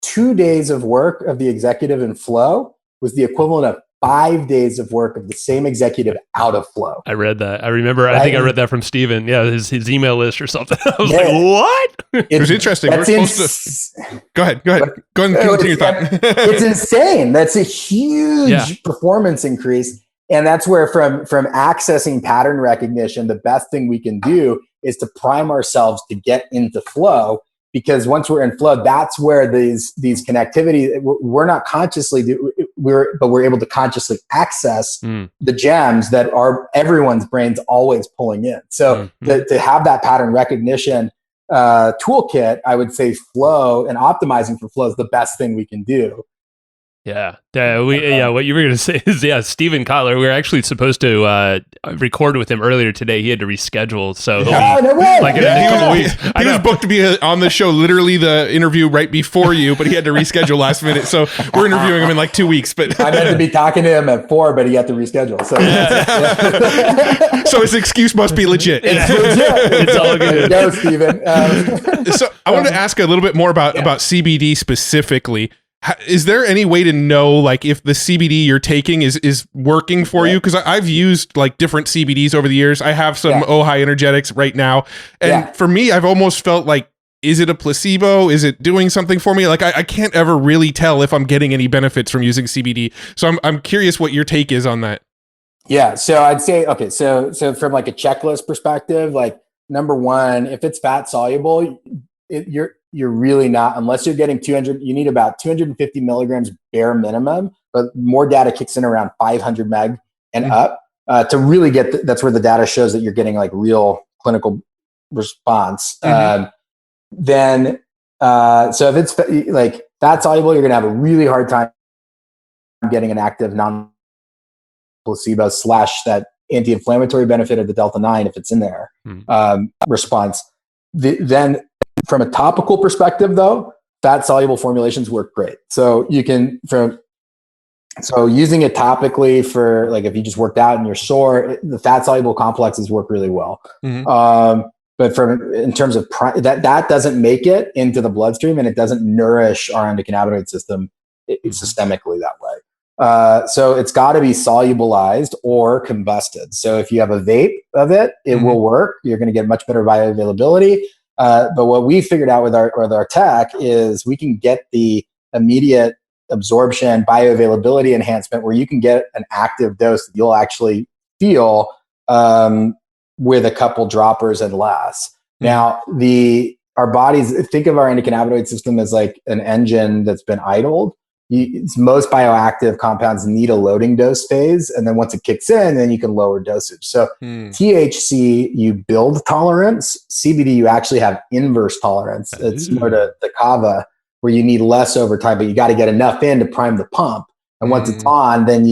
2 days of work of the executive in flow was the equivalent of 5 days of work of the same executive out of flow.
I read that. I remember. Right? I think I read that from Steven. Yeah, his email list or something. I was like, what?
It was interesting. We're supposed to... Go ahead. Go and continue your thought.
It's insane. That's a huge performance increase. And that's where from accessing pattern recognition, the best thing we can do is to prime ourselves to get into flow. Because once we're in flow, that's where these connectivity, we're not consciously but we're able to consciously access the gems that are everyone's brain's always pulling in. So to have that pattern recognition toolkit, I would say flow and optimizing for flow is the best thing we can do.
Yeah. What you were going to say is, Steven Kotler, we were actually supposed to record with him earlier today. He had to reschedule. So
no way.
Like in a couple weeks. He was booked to be on the show, literally the interview right before you, but he had to reschedule last minute. So we're interviewing him in like 2 weeks. But
I meant to be talking to him at 4, but he had to reschedule. So,
so his excuse must be legit.
It's legit. It's all good. Go, Steven.
So I wanted to ask a little bit more about CBD specifically. Is there any way to know like if the CBD you're taking is working for you? Because I've used like different CBDs over the years. I have some Ojai energetics right now. And for me, I've almost felt like, is it a placebo? Is it doing something for me? Like I can't ever really tell if I'm getting any benefits from using CBD. So I'm curious what your take is on that.
Yeah. So I'd say, okay. So from like a checklist perspective, like number one, if it's fat soluble, you're really not, unless you're getting 200, you need about 250 milligrams bare minimum, but more data kicks in around 500 meg and up to really get, that's where the data shows that you're getting like real clinical response. So if it's like fat soluble, you're going to have a really hard time getting an active non-placebo / that anti-inflammatory benefit of the Delta 9 if it's in there response. Then from a topical perspective, though, fat soluble formulations work great. So you can using it topically for like if you just worked out and you're sore, the fat soluble complexes work really well. But in terms of that doesn't make it into the bloodstream, and it doesn't nourish our endocannabinoid system systemically that way. So it's got to be solubilized or combusted. So if you have a vape of it, it will work. You're going to get much better bioavailability. But what we figured out with our tech is we can get the immediate absorption bioavailability enhancement where you can get an active dose that you'll actually feel with a couple droppers and less. Now, our bodies, think of our endocannabinoid system as like an engine that's been idled. Most bioactive compounds need a loading dose phase, and then once it kicks in, then you can lower dosage. So THC, you build tolerance. CBD, you actually have inverse tolerance. It's more to kava, where you need less over time, but you got to get enough in to prime the pump. And once it's on, then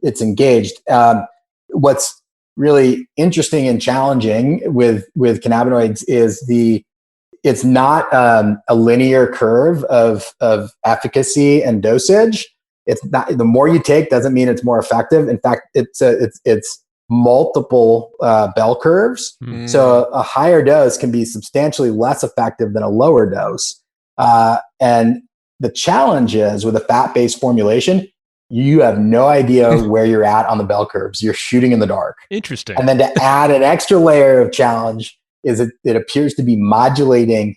it's engaged. What's really interesting and challenging with cannabinoids is it's not a linear curve of efficacy and dosage. It's not, the more you take doesn't mean it's more effective. In fact, it's multiple bell curves. So a higher dose can be substantially less effective than a lower dose. And the challenge is with a fat-based formulation, you have no idea where you're at on the bell curves. You're shooting in the dark.
Interesting.
And then to add an extra layer of challenge is it appears to be modulating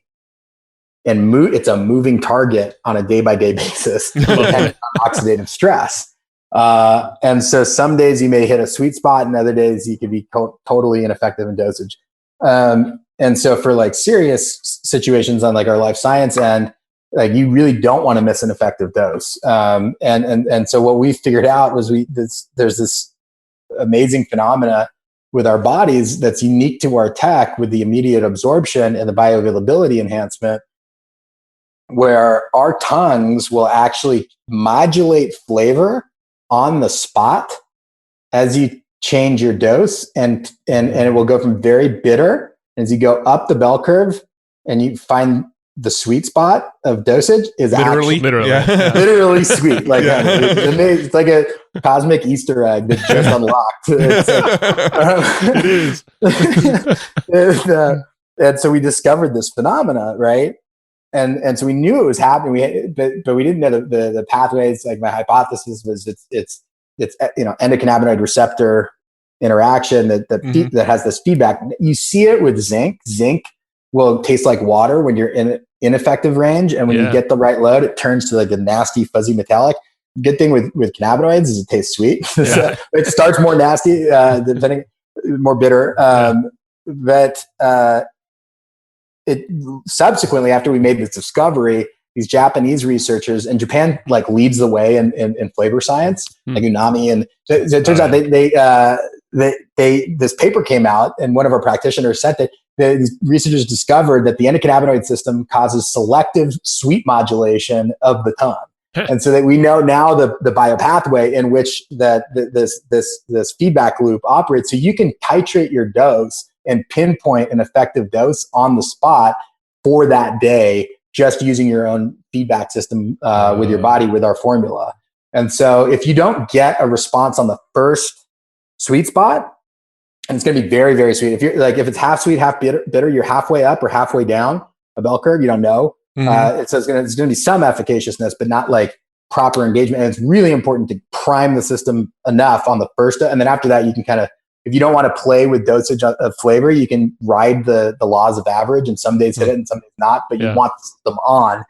and it's a moving target on a day-by-day basis, depending on oxidative stress. And so some days you may hit a sweet spot, and other days you could be totally ineffective in dosage. And so for like serious situations on like our life science end, like you really don't want to miss an effective dose. And so what we figured out was there's this amazing phenomena with our bodies that's unique to our tech, with the immediate absorption and the bioavailability enhancement, where our tongues will actually modulate flavor on the spot as you change your dose, and it will go from very bitter as you go up the bell curve, and you find the sweet spot of dosage is
literally
literally sweet. Like it's like a cosmic Easter egg that just unlocked.
It is.
And so we discovered this phenomena, right? And so we knew it was happening. But we didn't know the pathways. Like my hypothesis was it's endocannabinoid receptor interaction that has this feedback. You see it with zinc. Zinc will taste like water when you're in ineffective range, and when you get the right load, it turns to like a nasty, fuzzy metallic. Good thing with cannabinoids is it tastes sweet. So it starts more nasty, more bitter. But it subsequently, after we made this discovery, these Japanese researchers, and Japan like leads the way in flavor science, like Unami, and so it turns out this paper came out, and one of our practitioners said that these researchers discovered that the endocannabinoid system causes selective sweet modulation of the tongue. And so that we know now the biopathway in which this feedback loop operates. So you can titrate your dose and pinpoint an effective dose on the spot for that day, just using your own feedback system with your body with our formula. And so if you don't get a response on the first sweet spot, and it's going to be very, very sweet. If it's half sweet, half bitter, you're halfway up or halfway down a bell curve. You don't know. So it's going to be some efficaciousness, but not like proper engagement. And it's really important to prime the system enough on the first, and then after that, you can kind of, if you don't want to play with dosage of flavor, you can ride the laws of average, and some days hit it and some days not. But you want them on.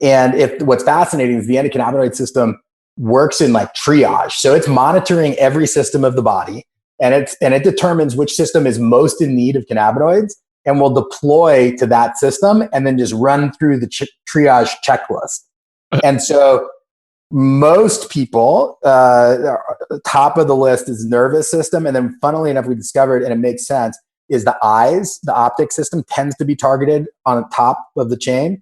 And what's fascinating is the endocannabinoid system works in like triage. So it's monitoring every system of the body. And it determines which system is most in need of cannabinoids, and will deploy to that system and then just run through the triage checklist. And so most people, top of the list is nervous system. And then funnily enough, we discovered, and it makes sense, is the eyes. The optic system tends to be targeted on the top of the chain.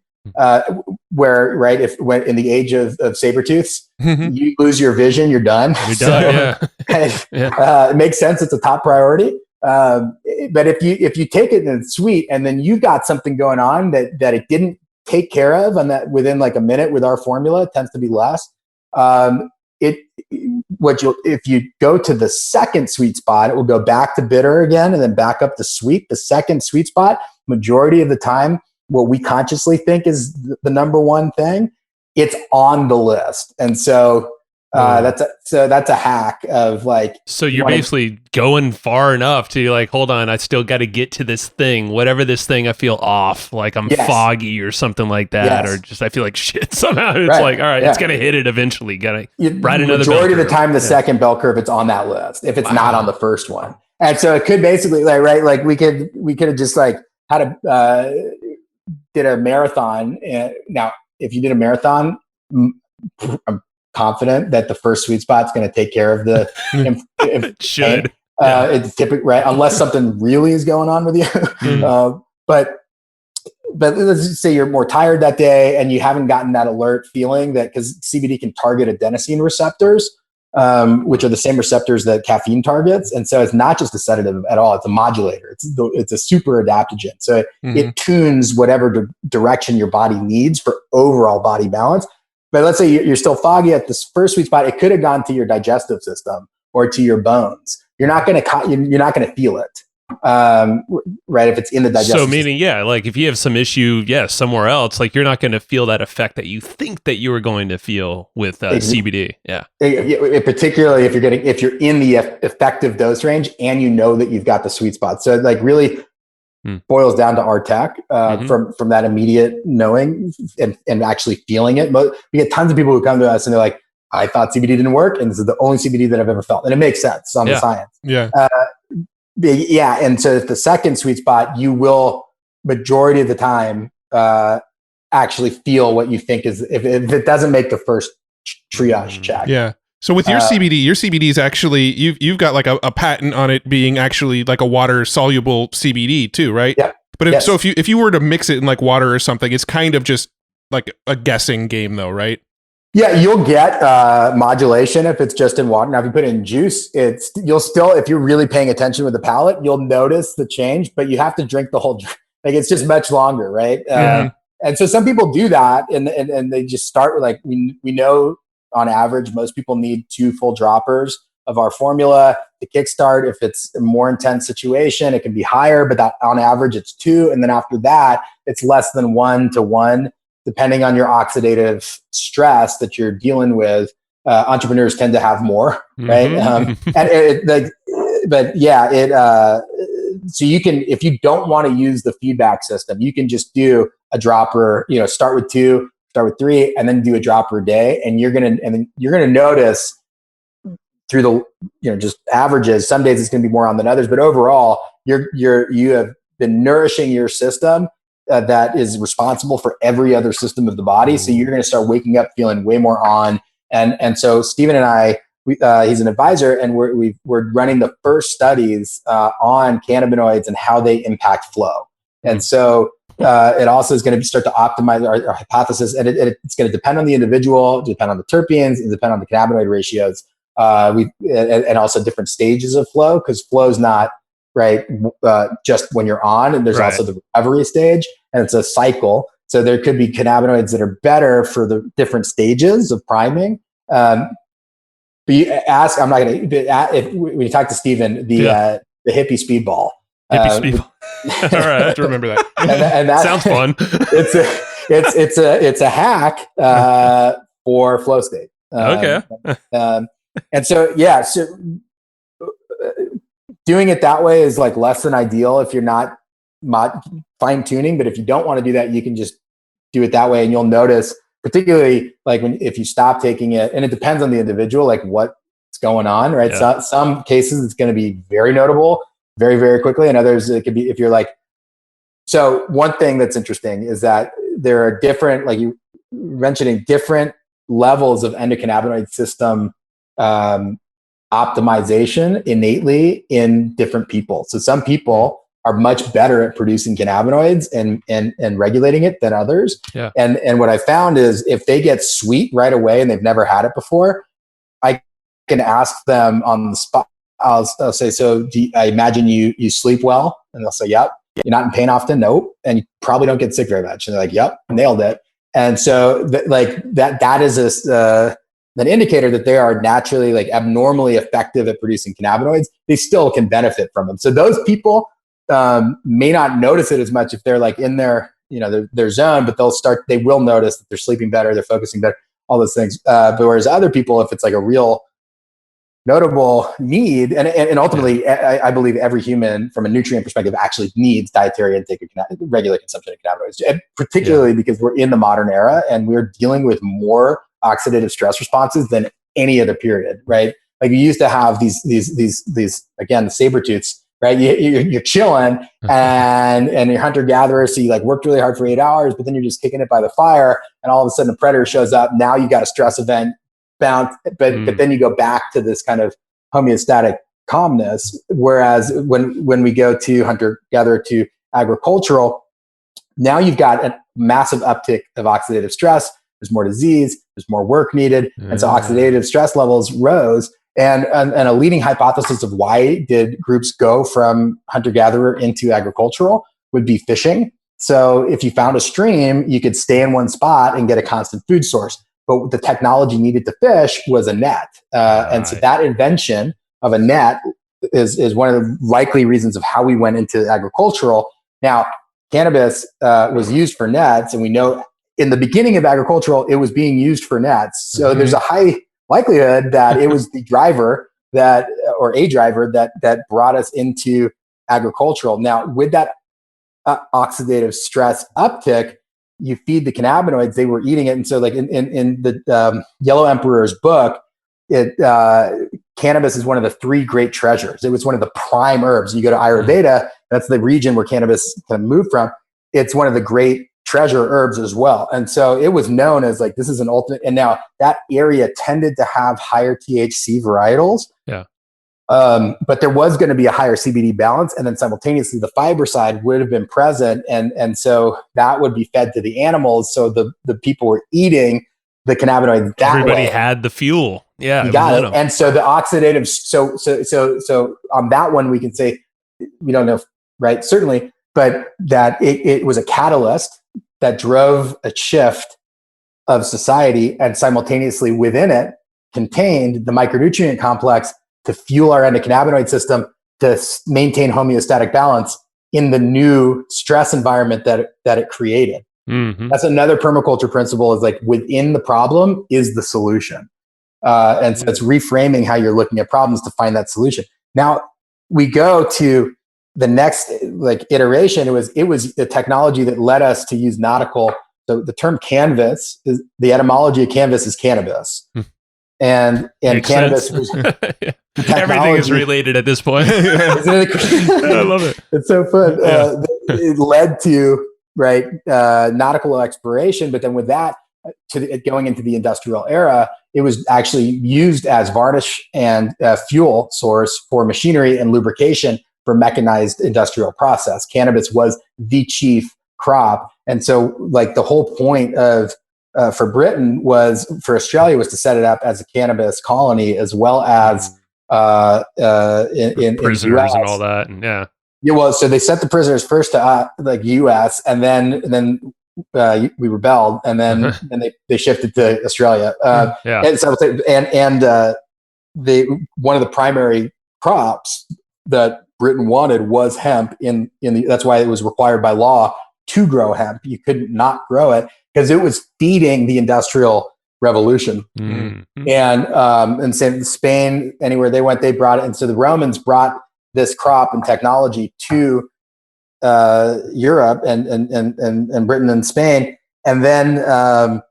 Where, right, when in the age of saber tooths, you lose your vision, you're done.
You're done.
It makes sense. It's a top priority. But if you take it and it's sweet, and then you've got something going on that it didn't take care of, and that within like a minute with our formula, it tends to be less. If you go to the second sweet spot, it will go back to bitter again, and then back up to sweet. The second sweet spot, majority of the time, what we consciously think is the number one thing, it's on the list. And so that's a hack of like.
So you're basically going far enough to like, hold on, I still got to get to this thing, whatever this thing I feel off, like I'm foggy or something like that, or just I feel like shit somehow. It's like, all right, it's gonna hit it eventually. Gotta ride another.
Majority of the time, the second bell curve, it's on that list if it's not on the first one. And so it could basically like we could have just like had did a marathon. Now, if you did a marathon, I'm confident that the first sweet spot is going to take care of the.
It should.
It's typical, right? Unless something really is going on with you. But let's just say you're more tired that day and you haven't gotten that alert feeling, that because CBD can target adenosine receptors, which are the same receptors that caffeine targets. And so it's not just a sedative at all. It's a modulator. It's a super adaptogen. So it tunes whatever direction your body needs for overall body balance. But let's say you're still foggy at this first sweet spot. It could have gone to your digestive system or to your bones. You're not going to feel it. Right, if it's in the digestive
system. Meaning, like if you have some issue, somewhere else, like you're not going to feel that effect that you think that you were going to feel with CBD.
Particularly if you're in the effective dose range and you know that you've got the sweet spot. So like really boils down to our tech from that immediate knowing and actually feeling it. But we get tons of people who come to us and they're like, I thought CBD didn't work, and this is the only CBD that I've ever felt. And it makes sense on the science.
Yeah.
And so the second sweet spot, you will majority of the time actually feel what you think is, if it doesn't make the first triage check.
Yeah. So with your CBD is actually, you've got like a patent on it being actually like a water soluble CBD too, right?
Yeah.
But so if you were to mix it in like water or something, it's kind of just like a guessing game though, right?
Yeah, you'll get modulation if it's just in water. Now, if you put it in juice, you'll still, if you're really paying attention with the palate, you'll notice the change, but you have to drink the whole drink. Like it's just much longer, right? And so some people do that, and they just start with like, we know on average, most people need 2 full droppers of our formula to kickstart. If it's a more intense situation, it can be higher, but that on average it's 2. And then after that, it's less than 1 to 1, depending on your oxidative stress that you're dealing with. Entrepreneurs tend to have more, right? So you can, if you don't want to use the feedback system, you can just do a dropper, start with 2, start with 3, and then do a dropper a day. And you're going to notice through the, just averages, some days it's going to be more on than others, but overall you have been nourishing your system that is responsible for every other system of the body. So you're going to start waking up feeling way more on. And so Steven and I, he's an advisor, and we're running the first studies on cannabinoids and how they impact flow. And so it also is going to start to optimize our hypothesis, and it's going to depend on the individual, depend on the terpenes, and depend on the cannabinoid ratios, and also different stages of flow, because flow is not just when you're on, and there's also the recovery stage, and it's a cycle. So there could be cannabinoids that are better for the different stages of priming. But you ask, I'm not going to, when you talk to Steven, the hippie speedball.
Hippie speedball. All right, I have
to remember that.
And that sounds fun.
It's a hack for flow state.
Okay.
And so doing it that way is like less than ideal if you're not fine tuning. But if you don't want to do that, you can just do it that way, and you'll notice, particularly like if you stop taking it, and it depends on the individual, like what's going on, right?
Yeah.
So some cases it's going to be very notable very, very quickly, and others it could be if you're like. So one thing that's interesting is that there are different, like you mentioning, different levels of endocannabinoid system optimization innately in different people. So some people are much better at producing cannabinoids and regulating it than others.
Yeah.
And what I found is if they get sweet right away and they've never had it before, I can ask them on the spot. I'll say, so I imagine you sleep well? And they'll say, yep. You're not in pain often? Nope. And you probably don't get sick very much. And they're like, yep, nailed it. And so that is an indicator that they are naturally like abnormally effective at producing cannabinoids. They still can benefit from them. So those people may not notice it as much if they're like in their zone, but they will notice that they're sleeping better, they're focusing better, all those things. But whereas other people, if it's like a real notable need, and ultimately, I believe every human from a nutrient perspective actually needs dietary intake of regular consumption of cannabinoids, and particularly because we're in the modern era and we're dealing with more oxidative stress responses than any other period, right? Like you used to have these again, the saber tooths, right? You're chilling and you're hunter gatherer. So you like worked really hard for 8 hours, but then you're just kicking it by the fire. And all of a sudden a predator shows up. Now you got a stress event bounce, but then you go back to this kind of homeostatic calmness. Whereas when we go to hunter gatherer to agricultural, now you've got a massive uptick of oxidative stress. There's more disease, there's more work needed. And so oxidative stress levels rose. And a leading hypothesis of why did groups go from hunter-gatherer into agricultural would be fishing. So if you found a stream, you could stay in one spot and get a constant food source. But the technology needed to fish was a net. And so that invention of a net is one of the likely reasons of how we went into agricultural. Now, cannabis was used for nets, and we know in the beginning of agricultural, it was being used for nets. So there's a high likelihood that it was the driver that brought us into agricultural. Now, with that oxidative stress uptick, you feed the cannabinoids, they were eating it. And so like in the Yellow Emperor's book, cannabis is one of the 3 great treasures. It was one of the prime herbs. You go to Ayurveda, that's the region where cannabis kind of moved from. It's one of the great treasure herbs as well. And so it was known as like, this is an ultimate. And now that area tended to have higher THC varietals.
Yeah.
But there was going to be a higher CBD balance. And then simultaneously the fiber side would have been present. And so that would be fed to the animals. So the people were eating the cannabinoids that
Everybody
way.
had the fuel. Yeah.
You got it. And so the oxidative, so on that one, we can say, we don't know, right? Certainly, but that it was a catalyst that drove a shift of society, and simultaneously within it contained the micronutrient complex to fuel our endocannabinoid system to maintain homeostatic balance in the new stress environment that it created.
Mm-hmm.
That's another permaculture principle, is like within the problem is the solution. And so it's reframing how you're looking at problems to find that solution. Now we go to the next like iteration. It was the technology that led us to use nautical. So the term canvas is, the etymology of canvas is cannabis. And
Makes
cannabis
sense.
was
Everything is related at this point. I love it.
It's so fun.
Yeah.
It led to nautical exploration, but then with that, to it going into the industrial era, it was actually used as varnish and fuel source for machinery and lubrication for mechanized industrial process. Cannabis was the chief crop, and so like the whole point of for Britain for Australia was to set it up as a cannabis colony, as well as in
prisoners
US.
and all that, and yeah.
Well, so they sent the prisoners first to like U.S. and then we rebelled, and then they shifted to Australia. And so one of the primary crops that Britain wanted was hemp. That's why it was required by law to grow hemp. You couldn't not grow it because it was feeding the industrial revolution.
Mm-hmm.
And Spain, anywhere they went, they brought it. And so the Romans brought this crop and technology to Europe and Britain and Spain. And then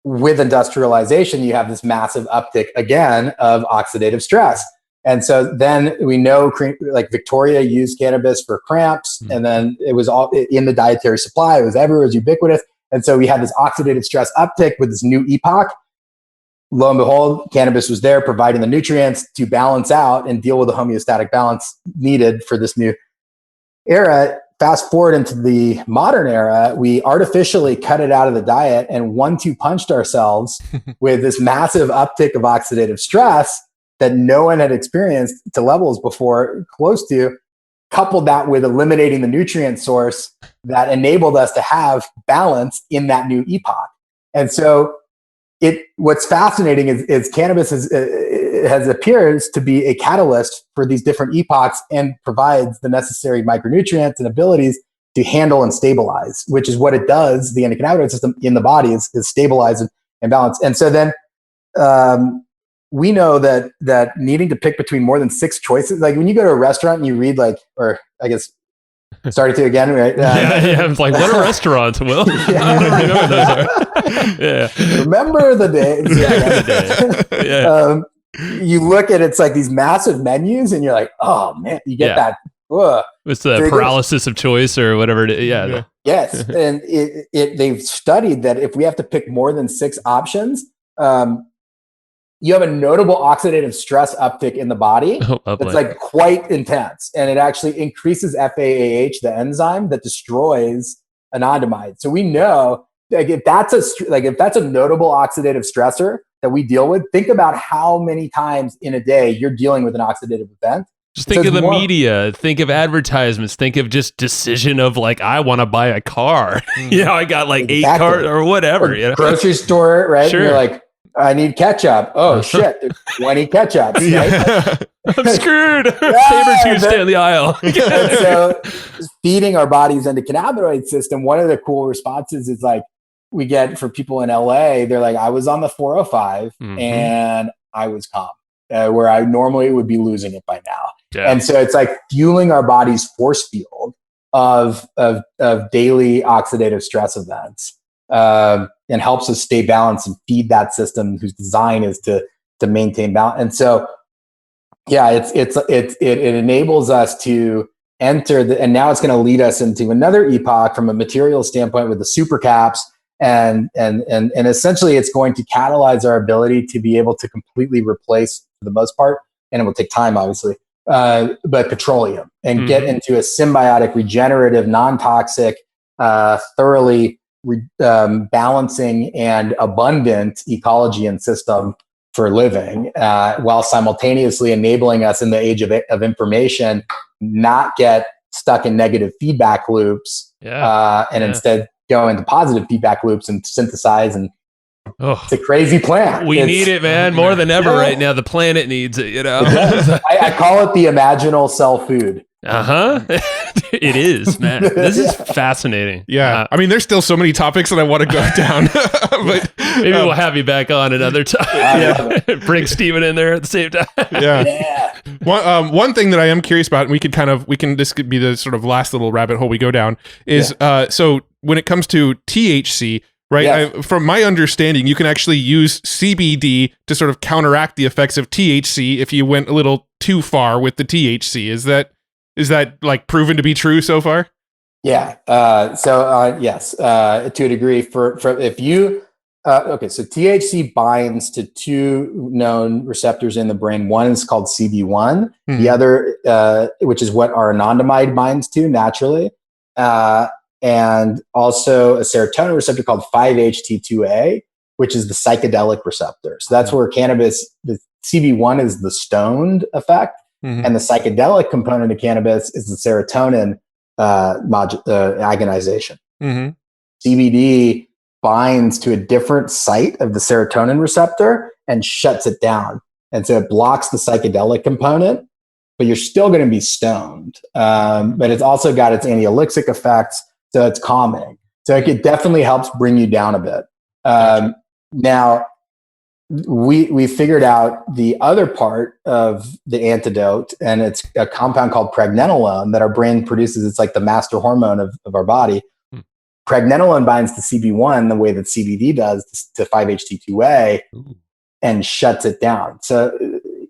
with industrialization, you have this massive uptick again of oxidative stress. And so then we know, like Victoria used cannabis for cramps, and then it was all in the dietary supply. It was everywhere, it was ubiquitous. And so we had this oxidative stress uptick with this new epoch. Lo and behold, cannabis was there providing the nutrients to balance out and deal with the homeostatic balance needed for this new era. Fast forward into the modern era, we artificially cut it out of the diet and 1-2 punched ourselves with this massive uptick of oxidative stress that no one had experienced to levels before close to, coupled that with eliminating the nutrient source that enabled us to have balance in that new epoch. And so what's fascinating is cannabis has appears to be a catalyst for these different epochs and provides the necessary micronutrients and abilities to handle and stabilize, which is what it does. The endocannabinoid system in the body is stabilize and balance. And so then we know that needing to pick between more than 6 choices, like when you go to a restaurant and you read or I guess starting to again, right?
Yeah. It's like, what are restaurants, Will? I don't remember those are. Yeah.
Remember the days.
Yeah.
You look at it's like these massive menus, and you're like, oh man, you get that.
It's the paralysis of choice or whatever it is. Yeah.
Yes, and they've studied that if we have to pick more than 6 options, you have a notable oxidative stress uptick in the body. It's like quite intense, and it actually increases FAAH, the enzyme that destroys anandamide. So we know, like, if that's a notable oxidative stressor that we deal with, think about how many times in a day you're dealing with an oxidative event.
Just think of the media, think of advertisements, think of just decision of like, I want to buy a car. I got like 8 cars or whatever.
Grocery store, right?
Sure.
And you're like, I need ketchup. Oh shit, there's 20 ketchups. Right?
I'm screwed. Saber-tooth stay in the aisle.
So feeding our bodies into cannabinoid system, one of the cool responses is like we get for people in LA, they're like, I was on the 405 and I was calm, where I normally would be losing it by now. Yeah. And so it's like fueling our body's force field of daily oxidative stress events, and helps us stay balanced and feed that system whose design is to maintain balance. And so, yeah, it enables us to enter and now it's going to lead us into another epoch from a material standpoint with the super caps. And essentially it's going to catalyze our ability to be able to completely replace, for the most part, and it will take time, obviously, but petroleum, and get into a symbiotic, regenerative, non-toxic, thoroughly balancing and abundant ecology and system for living, while simultaneously enabling us in the age of information, not get stuck in negative feedback loops, instead go into positive feedback loops and synthesize. And it's a crazy plant.
We need it, man, more than ever right now. The planet needs it,
I call it the imaginal cell food.
It is, man. This is fascinating.
Yeah. I mean, there's still so many topics that I want to go down, but
maybe we'll have you back on another time. Bring Steven in there at the same time.
Yeah. One thing that I am curious about, and this could be the sort of last little rabbit hole we go down, is so when it comes to THC, right?
Yes.
From my understanding, you can actually use CBD to sort of counteract the effects of THC if you went a little too far with the THC. Is that like proven to be true so far?
Yeah. Yes, to a degree. For if you so THC binds to two known receptors in the brain. One is called CB1. The other, which is what our anandamide binds to naturally, and also a serotonin receptor called 5-HT2A, which is the psychedelic receptor. So that's where cannabis, the CB1 is the stoned effect. And the psychedelic component of cannabis is the serotonin agonization. CBD binds to a different site of the serotonin receptor and shuts it down. And so it blocks the psychedelic component, but you're still going to be stoned. But it's also got its anxiolytic effects, so it's calming. So it definitely helps bring you down a bit. Now, we figured out the other part of the antidote, and it's a compound called pregnenolone that our brain produces. It's like the master hormone of our body. Pregnenolone binds to CB1 the way that CBD does to 5-HT2A and shuts it down. So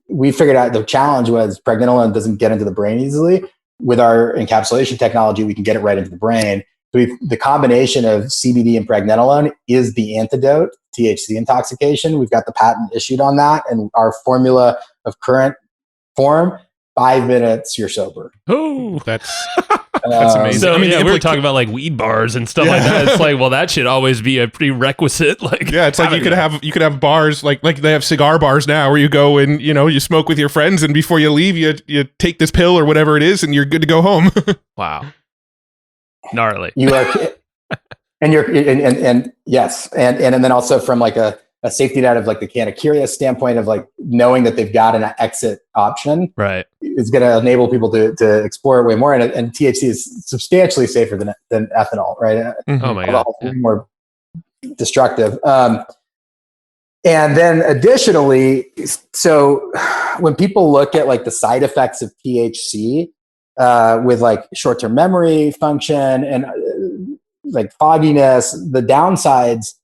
we figured out the challenge was pregnenolone doesn't get into the brain easily. With our encapsulation technology, we can get it right into the brain. So the combination of CBD and pregnenolone is the antidote to THC intoxication. We've got the patent issued on that, and our formula of current form, 5 minutes, you're sober.
Oh, that's amazing.
So, we were talking about like weed bars and stuff like that. It's like, well, that should always be a prerequisite. Like,
it's like you could have bars like they have cigar bars now, where you go and you smoke with your friends, and before you leave, you take this pill or whatever it is, and you're good to go home.
Wow. Gnarly.
You are, and you're, and yes, and then also from like a safety net of like the Canna standpoint of like knowing that they've got an exit option,
right?
Is going to enable people to explore it way more, and THC is substantially safer than ethanol, right?
Oh my god,
more destructive. And then additionally, so when people look at like the side effects of THC, with like short-term memory function and like fogginess, the downsides,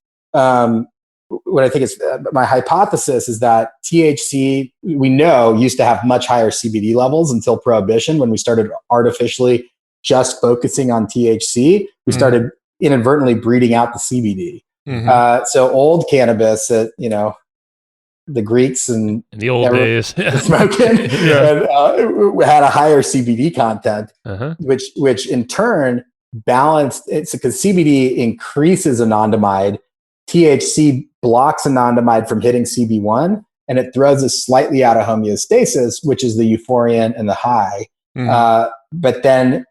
what I think is my hypothesis is that THC, we know, used to have much higher CBD levels until Prohibition. When we started artificially just focusing on THC, we started inadvertently breeding out the CBD. So old cannabis that, the Greeks and
in the old days
smoking had a higher CBD content, which in turn balanced it's because CBD increases anandamide, THC blocks anandamide from hitting CB1, and it throws us slightly out of homeostasis, which is the euphoriant and the high. But then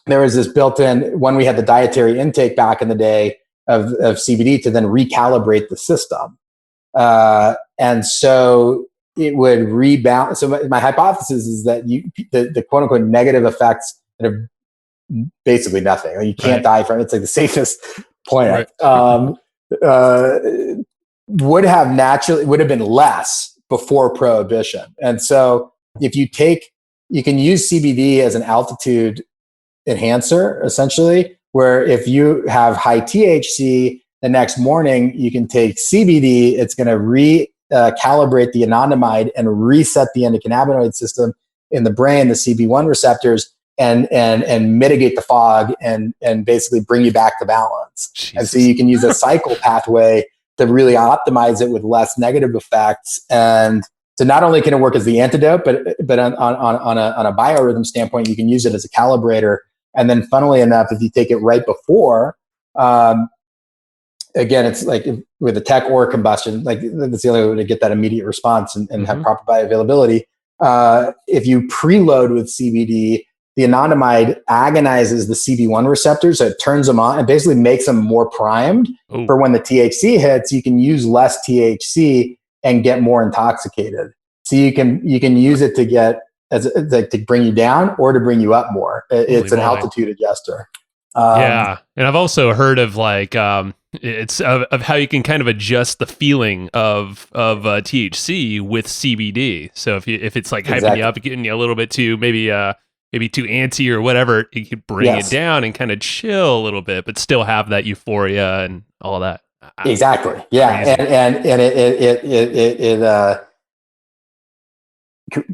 there was this built-in, when we had the dietary intake back in the day of CBD, to then recalibrate the system. And so it would rebound. So my hypothesis is that the quote unquote negative effects that are basically nothing. Like you can't die from it. It's like the safest plant. Would have been less before Prohibition. And so if you can use CBD as an altitude enhancer, essentially, where if you have high THC, the next morning you can take CBD. It's going to recalibrate the anandamide and reset the endocannabinoid system in the brain, the CB1 receptors, and mitigate the fog and basically bring you back to balance. Jesus. And so you can use a cycle pathway to really optimize it with less negative effects. And so not only can it work as the antidote, but on a biorhythm standpoint, you can use it as a calibrator. And then funnily enough, if you take it right before, again, it's like with a tech or combustion, like that's the only way to get that immediate response and have proper bioavailability. If you preload with CBD, the anandamide agonizes the CB1 receptors, so it turns them on and basically makes them more primed for when the THC hits. You can use less THC and get more intoxicated. So you can use it to get to bring you down or to bring you up more. It's an altitude adjuster.
And I've also heard of like it's of how you can kind of adjust the feeling of THC with CBD. So if it's like hyping you up, getting you a little bit too maybe too antsy or whatever, you could bring it down and kind of chill a little bit, but still have that euphoria and all that.
Exactly. Yeah. Crazy. And it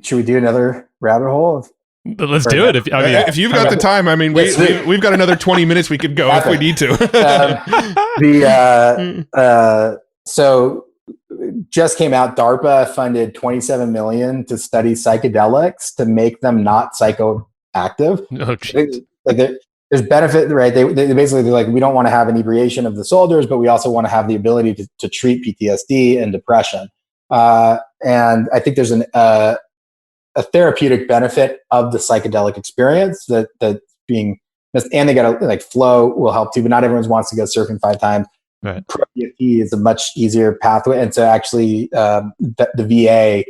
should we do another rabbit hole?
But let's do it.
If you've got the time, I mean, we've got another 20 minutes we could go if we need to.
So just came out, DARPA funded $27 million to study psychedelics to make them not psychoactive.
Oh, geez.
Like there's benefit, right? They basically, they're like, we don't want to have inebriation of the soldiers, but we also want to have the ability to treat PTSD and depression. And I think there's a therapeutic benefit of the psychedelic experience that's being, and they got like flow will help too, but not everyone wants to go surfing 5 times.
Right.
Pro EFT is a much easier pathway, and so actually, the VA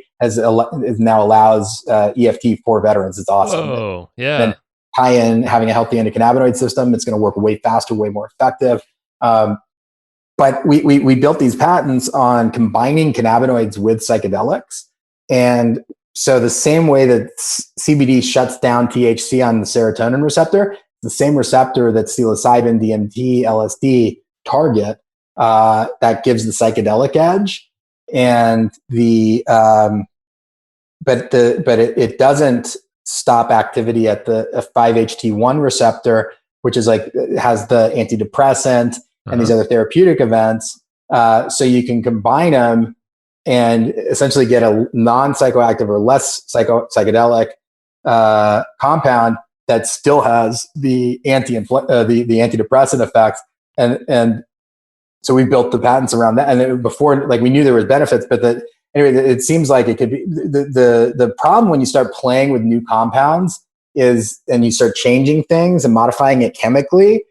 now allows EFT for veterans. It's awesome.
Oh, yeah.
Then tie in having a healthy endocannabinoid system. It's going to work way faster, way more effective. But we built these patents on combining cannabinoids with psychedelics, and so the same way that CBD shuts down THC on the serotonin receptor, the same receptor that psilocybin, DMT, LSD target, that gives the psychedelic edge, and but it doesn't stop activity at the 5-HT1 receptor, which is like, it has the antidepressant and these other therapeutic events. So you can combine them and essentially get a non-psychoactive or less psychedelic compound that still has the the antidepressant effects, and so we built the patents around that. And before, like, we knew there was benefits, but anyway, it seems like it could be the problem when you start playing with new compounds and you start changing things and modifying it chemically,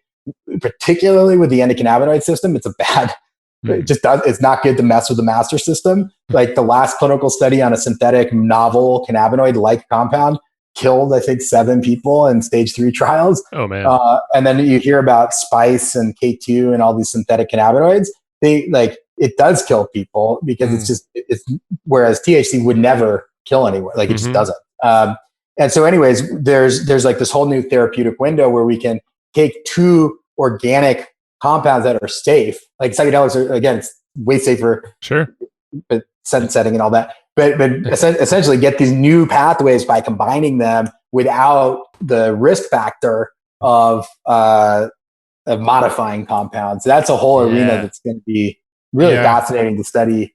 particularly with the endocannabinoid system. It's a bad. It's not good to mess with the master system. Like the last clinical study on a synthetic novel cannabinoid-like compound killed, I think, 7 people in stage 3 trials.
Oh man!
And then you hear about spice and K2 and all these synthetic cannabinoids. It does kill people because it's whereas THC would never kill anyone. Like it just doesn't. And so, anyways, there's like this whole new therapeutic window where we can take 2 organic compounds that are safe. Like psychedelics are, again, it's way safer.
Sure.
But setting and all that. But essentially get these new pathways by combining them without the risk factor of modifying compounds. That's a whole arena that's going to be really fascinating to study.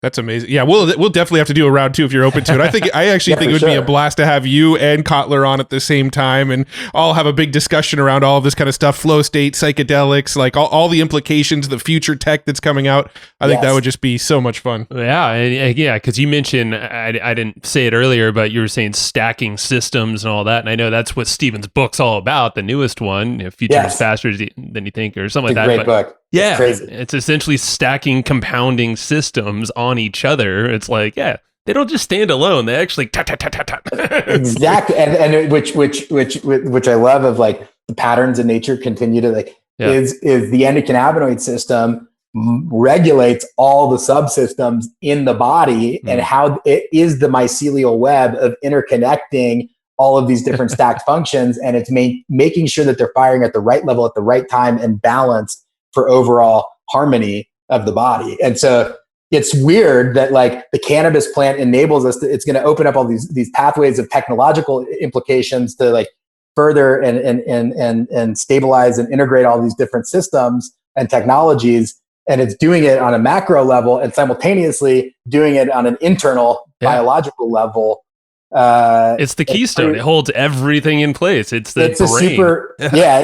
That's amazing. Yeah, we'll definitely have to do a round 2 if you're open to it. I actually think it would be a blast to have you and Kotler on at the same time, and all have a big discussion around all of this kind of stuff, flow state, psychedelics, like all the implications, the future tech that's coming out. I think that would just be so much fun.
Yeah, and because you mentioned, I didn't say it earlier, but you were saying stacking systems and all that, and I know that's what Stephen's book's all about, the newest one, Future is Faster Than You Think, or something like that.
Great book.
Yeah,
it's crazy.
It's essentially stacking compounding systems on each other. It's like, they don't just stand alone. They actually
exactly, and which I love, of like the patterns in nature continue to is the endocannabinoid system regulates all the subsystems in the body, and how it is the mycelial web of interconnecting all of these different stacked functions, and it's making sure that they're firing at the right level at the right time and balanced for overall harmony of the body. And so it's weird that like the cannabis plant enables us to, it's going to open up all these pathways of technological implications to like further and stabilize and integrate all these different systems and technologies. And it's doing it on a macro level and simultaneously doing it on an internal biological level.
It's the keystone. It holds everything in place. It's the brain.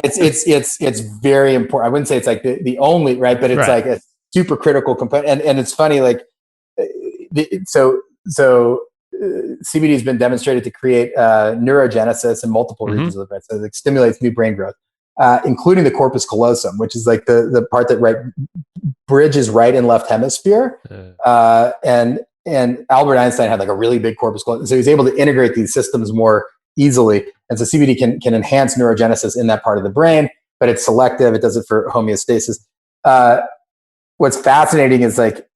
It's very important. I wouldn't say it's like the only, right, but it's like a super critical component. And it's funny, like CBD has been demonstrated to create neurogenesis in multiple regions of the brain. So it stimulates new brain growth, including the corpus callosum, which is like the part that bridges right and left hemisphere. And Albert Einstein had like a really big corpus callosum, so he's able to integrate these systems more easily. And so CBD can enhance neurogenesis in that part of the brain, but it's selective. It does it for homeostasis. What's fascinating is like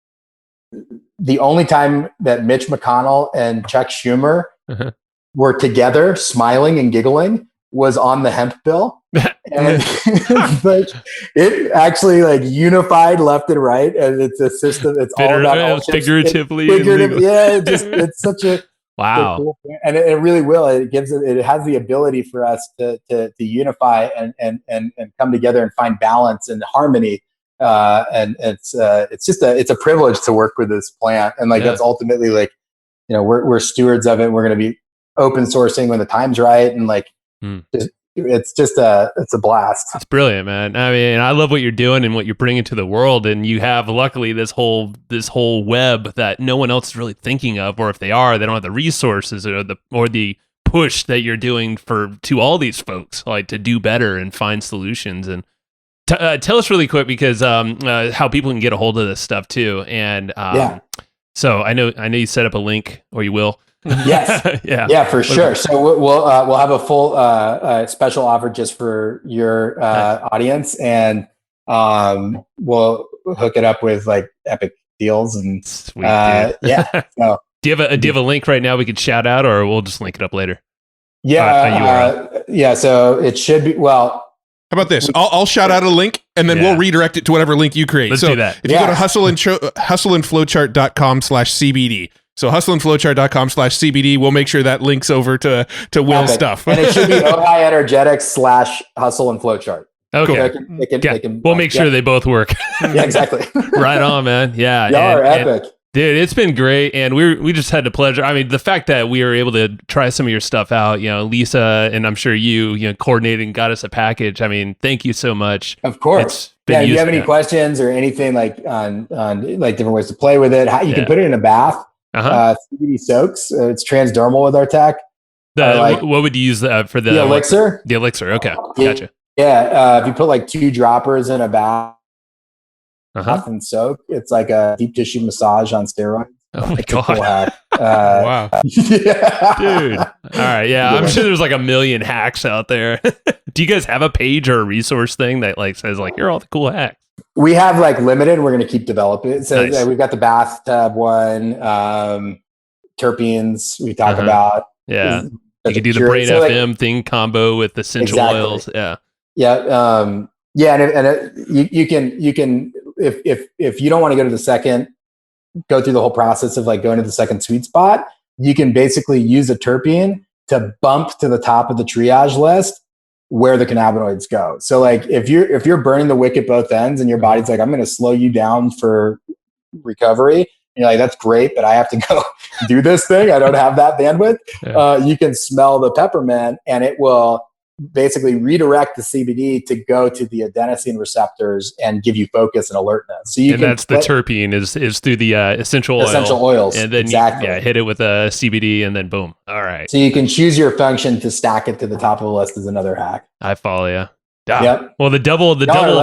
the only time that Mitch McConnell and Chuck Schumer were together, smiling and giggling, was on the hemp bill. And like, it actually like unified left and right, and it's a system. It's all about
figuratively.
It's such a
wow,
cool thing. And it really will. It has the ability for us to unify and come together and find balance and harmony. And it's a privilege to work with this plant, and like that's ultimately like, you know, we're stewards of it. We're going to be open sourcing when the time's right, and like it's a blast.
It's brilliant, man. I mean, I love what you're doing and what you're bringing to the world, and you have luckily this whole web that no one else is really thinking of, or if they are, they don't have the resources or the push that you're doing to all these folks, like to do better and find solutions. And tell us really quick, because how people can get a hold of this stuff too. And so I know you set up a link, or you will.
Yes. Yeah, for sure. So we'll have a full special offer just for your audience, and we'll hook it up with like epic deals and
sweet, dude.
So,
do you have a link right now we could shout out, or we'll just link it up later?
So it should be How
about this? I'll shout out a link, and then we'll redirect it to whatever link you create.
Let's do that.
If you go to hustleandflowchart.com/CBD. So hustleandflowchart.com/CBD, we'll make sure that links over to Will's stuff.
And it should be Ojai Energetics /hustle and flowchart.
Okay.
So
we'll make sure they both work.
Yeah, exactly.
Right on, man. Yeah.
Y'all are epic.
Dude, it's been great, and we just had the pleasure. I mean, the fact that we were able to try some of your stuff out, you know, Lisa, and I'm sure you coordinated and got us a package. I mean, thank you so much.
Of course. If you have any questions or anything like on like different ways to play with it, you can put it in a bath. CBD soaks. It's transdermal with our tech.
What would you use for the
elixir?
The elixir. Okay, gotcha.
Yeah, if you put like 2 droppers in a bath and soak, it's like a deep tissue massage on steroids.
Oh my
god!
Cool
Wow,
dude. All right, I'm sure there's like a million hacks out there. Do you guys have a page or a resource thing that like says like here are all the cool hacks?
We have like limited. We're going to keep developing. So
nice.
We've got the bathtub one, terpenes we talk about.
Yeah, you can do the Brain FM thing combo with essential oils. Yeah.
And you can if you don't want to go through the whole process of like going to the second sweet spot, you can basically use a terpene to bump to the top of the triage list where the cannabinoids go. So like if you're burning the wick at both ends and your body's like, I'm going to slow you down for recovery, and you're like, that's great, but I have to go do this thing. I don't have that bandwidth. You can smell the peppermint, and it will basically redirect the CBD to go to the adenosine receptors and give you focus and alertness. So
that's the terpene is through the essential
oils,
and then hit it with a CBD, and then boom. All right.
So you can choose your function to stack it to the top of the list as another hack.
I follow you. Yep. Well, the double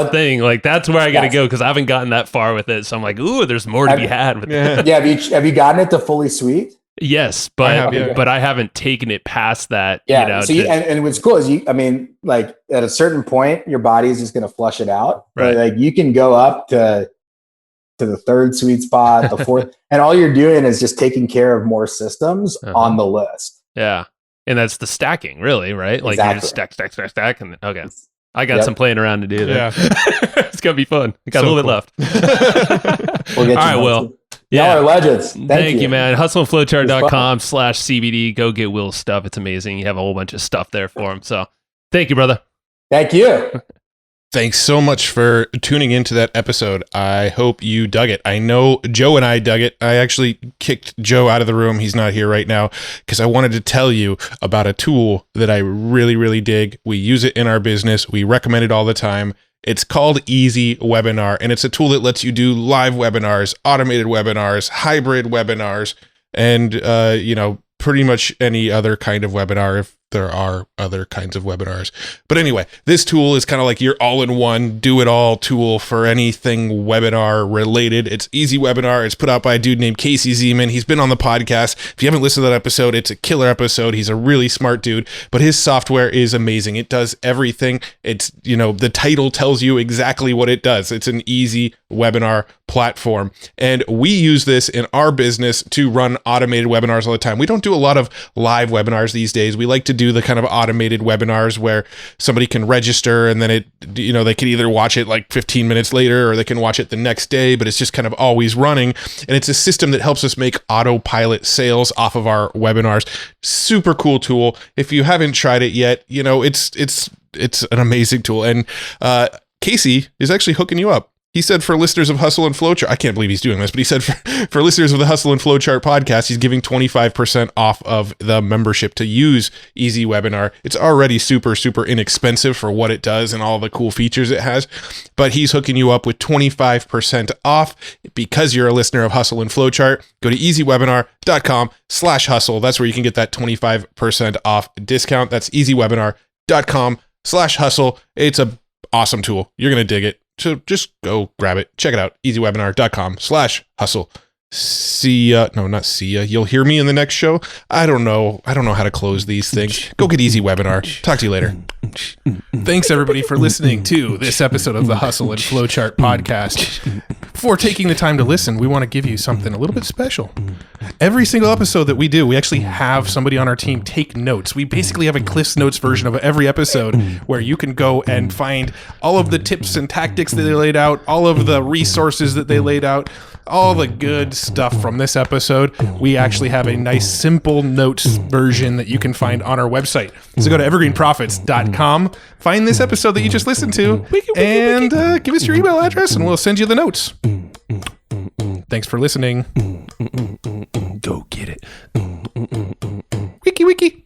thing, like that's where I got to go, because I haven't gotten that far with it. So I'm like, ooh, there's more to be had with it.
Yeah. Have you gotten it to fully sweet?
Yes, but I haven't taken it past that.
Yeah.
You know,
so and what's cool is like at a certain point, your body's just going to flush it out.
Right.
Like you can go up to the third sweet spot, the fourth, and all you're doing is just taking care of more systems on the list.
Yeah. And that's the stacking, really, right? Like you just stack. And okay. I got some playing around to do there. Yeah. It's going to be fun. I got a little bit left.
We'll get you.
All right, Will.
Y'all are legends.
Thank you, man. hustleandflowchart.com/CBD. Go get Will's stuff. It's amazing. You have a whole bunch of stuff there for him. So thank you, brother.
Thank you.
Thanks so much for tuning into that episode. I hope you dug it. I know Joe and I dug it. I actually kicked Joe out of the room. He's not here right now because I wanted to tell you about a tool that I really, really dig. We use it in our business. We recommend it all the time. It's called Easy Webinar, and it's a tool that lets you do live webinars, automated webinars, hybrid webinars, and, pretty much any other kind of webinar if there are other kinds of webinars. But anyway, this tool is kind of like your all-in-one, do-it-all tool for anything webinar related. It's Easy Webinar. It's put out by a dude named Casey Zeman. He's been on the podcast. If you haven't listened to that episode, it's a killer episode. He's a really smart dude, but his software is amazing. It does everything. It's, the title tells you exactly what it does. It's an easy webinar platform. And we use this in our business to run automated webinars all the time. We don't do a lot of live webinars these days. We like to do the kind of automated webinars where somebody can register and then they can either watch it like 15 minutes later or they can watch it the next day, but it's just kind of always running. And it's a system that helps us make autopilot sales off of our webinars. Super cool tool. If you haven't tried it yet, it's an amazing tool. And Casey is actually hooking you up. He said for listeners of Hustle and Flowchart, I can't believe he's doing this, but he said for listeners of the Hustle and Flowchart podcast, he's giving 25% off of the membership to use Easy Webinar. It's already super, super inexpensive for what it does and all the cool features it has, but he's hooking you up with 25% off because you're a listener of Hustle and Flowchart. Go to easywebinar.com/hustle. That's where you can get that 25% off discount. That's easywebinar.com/hustle. It's a awesome tool. You're going to dig it. So just go grab it. Check it out. easywebinar.com/hustle. See ya. No, not see ya. You'll hear me in the next show. I don't know how to close these things. Go get Easy Webinar. Talk to you later. Thanks everybody for listening to this episode of the Hustle and Flowchart podcast. For taking the time to listen, we want to give you something a little bit special. Every single episode that we do, we actually have somebody on our team take notes. We basically have a Cliff's Notes version of every episode where you can go and find all of the tips and tactics that they laid out, all of the resources that they laid out, all the good stuff from this episode. We actually have a nice simple notes version that you can find on our website. So go to evergreenprofits.com, find this episode that you just listened to, and give us your email address and we'll send you the notes. Thanks for listening. Go get it. Wiki.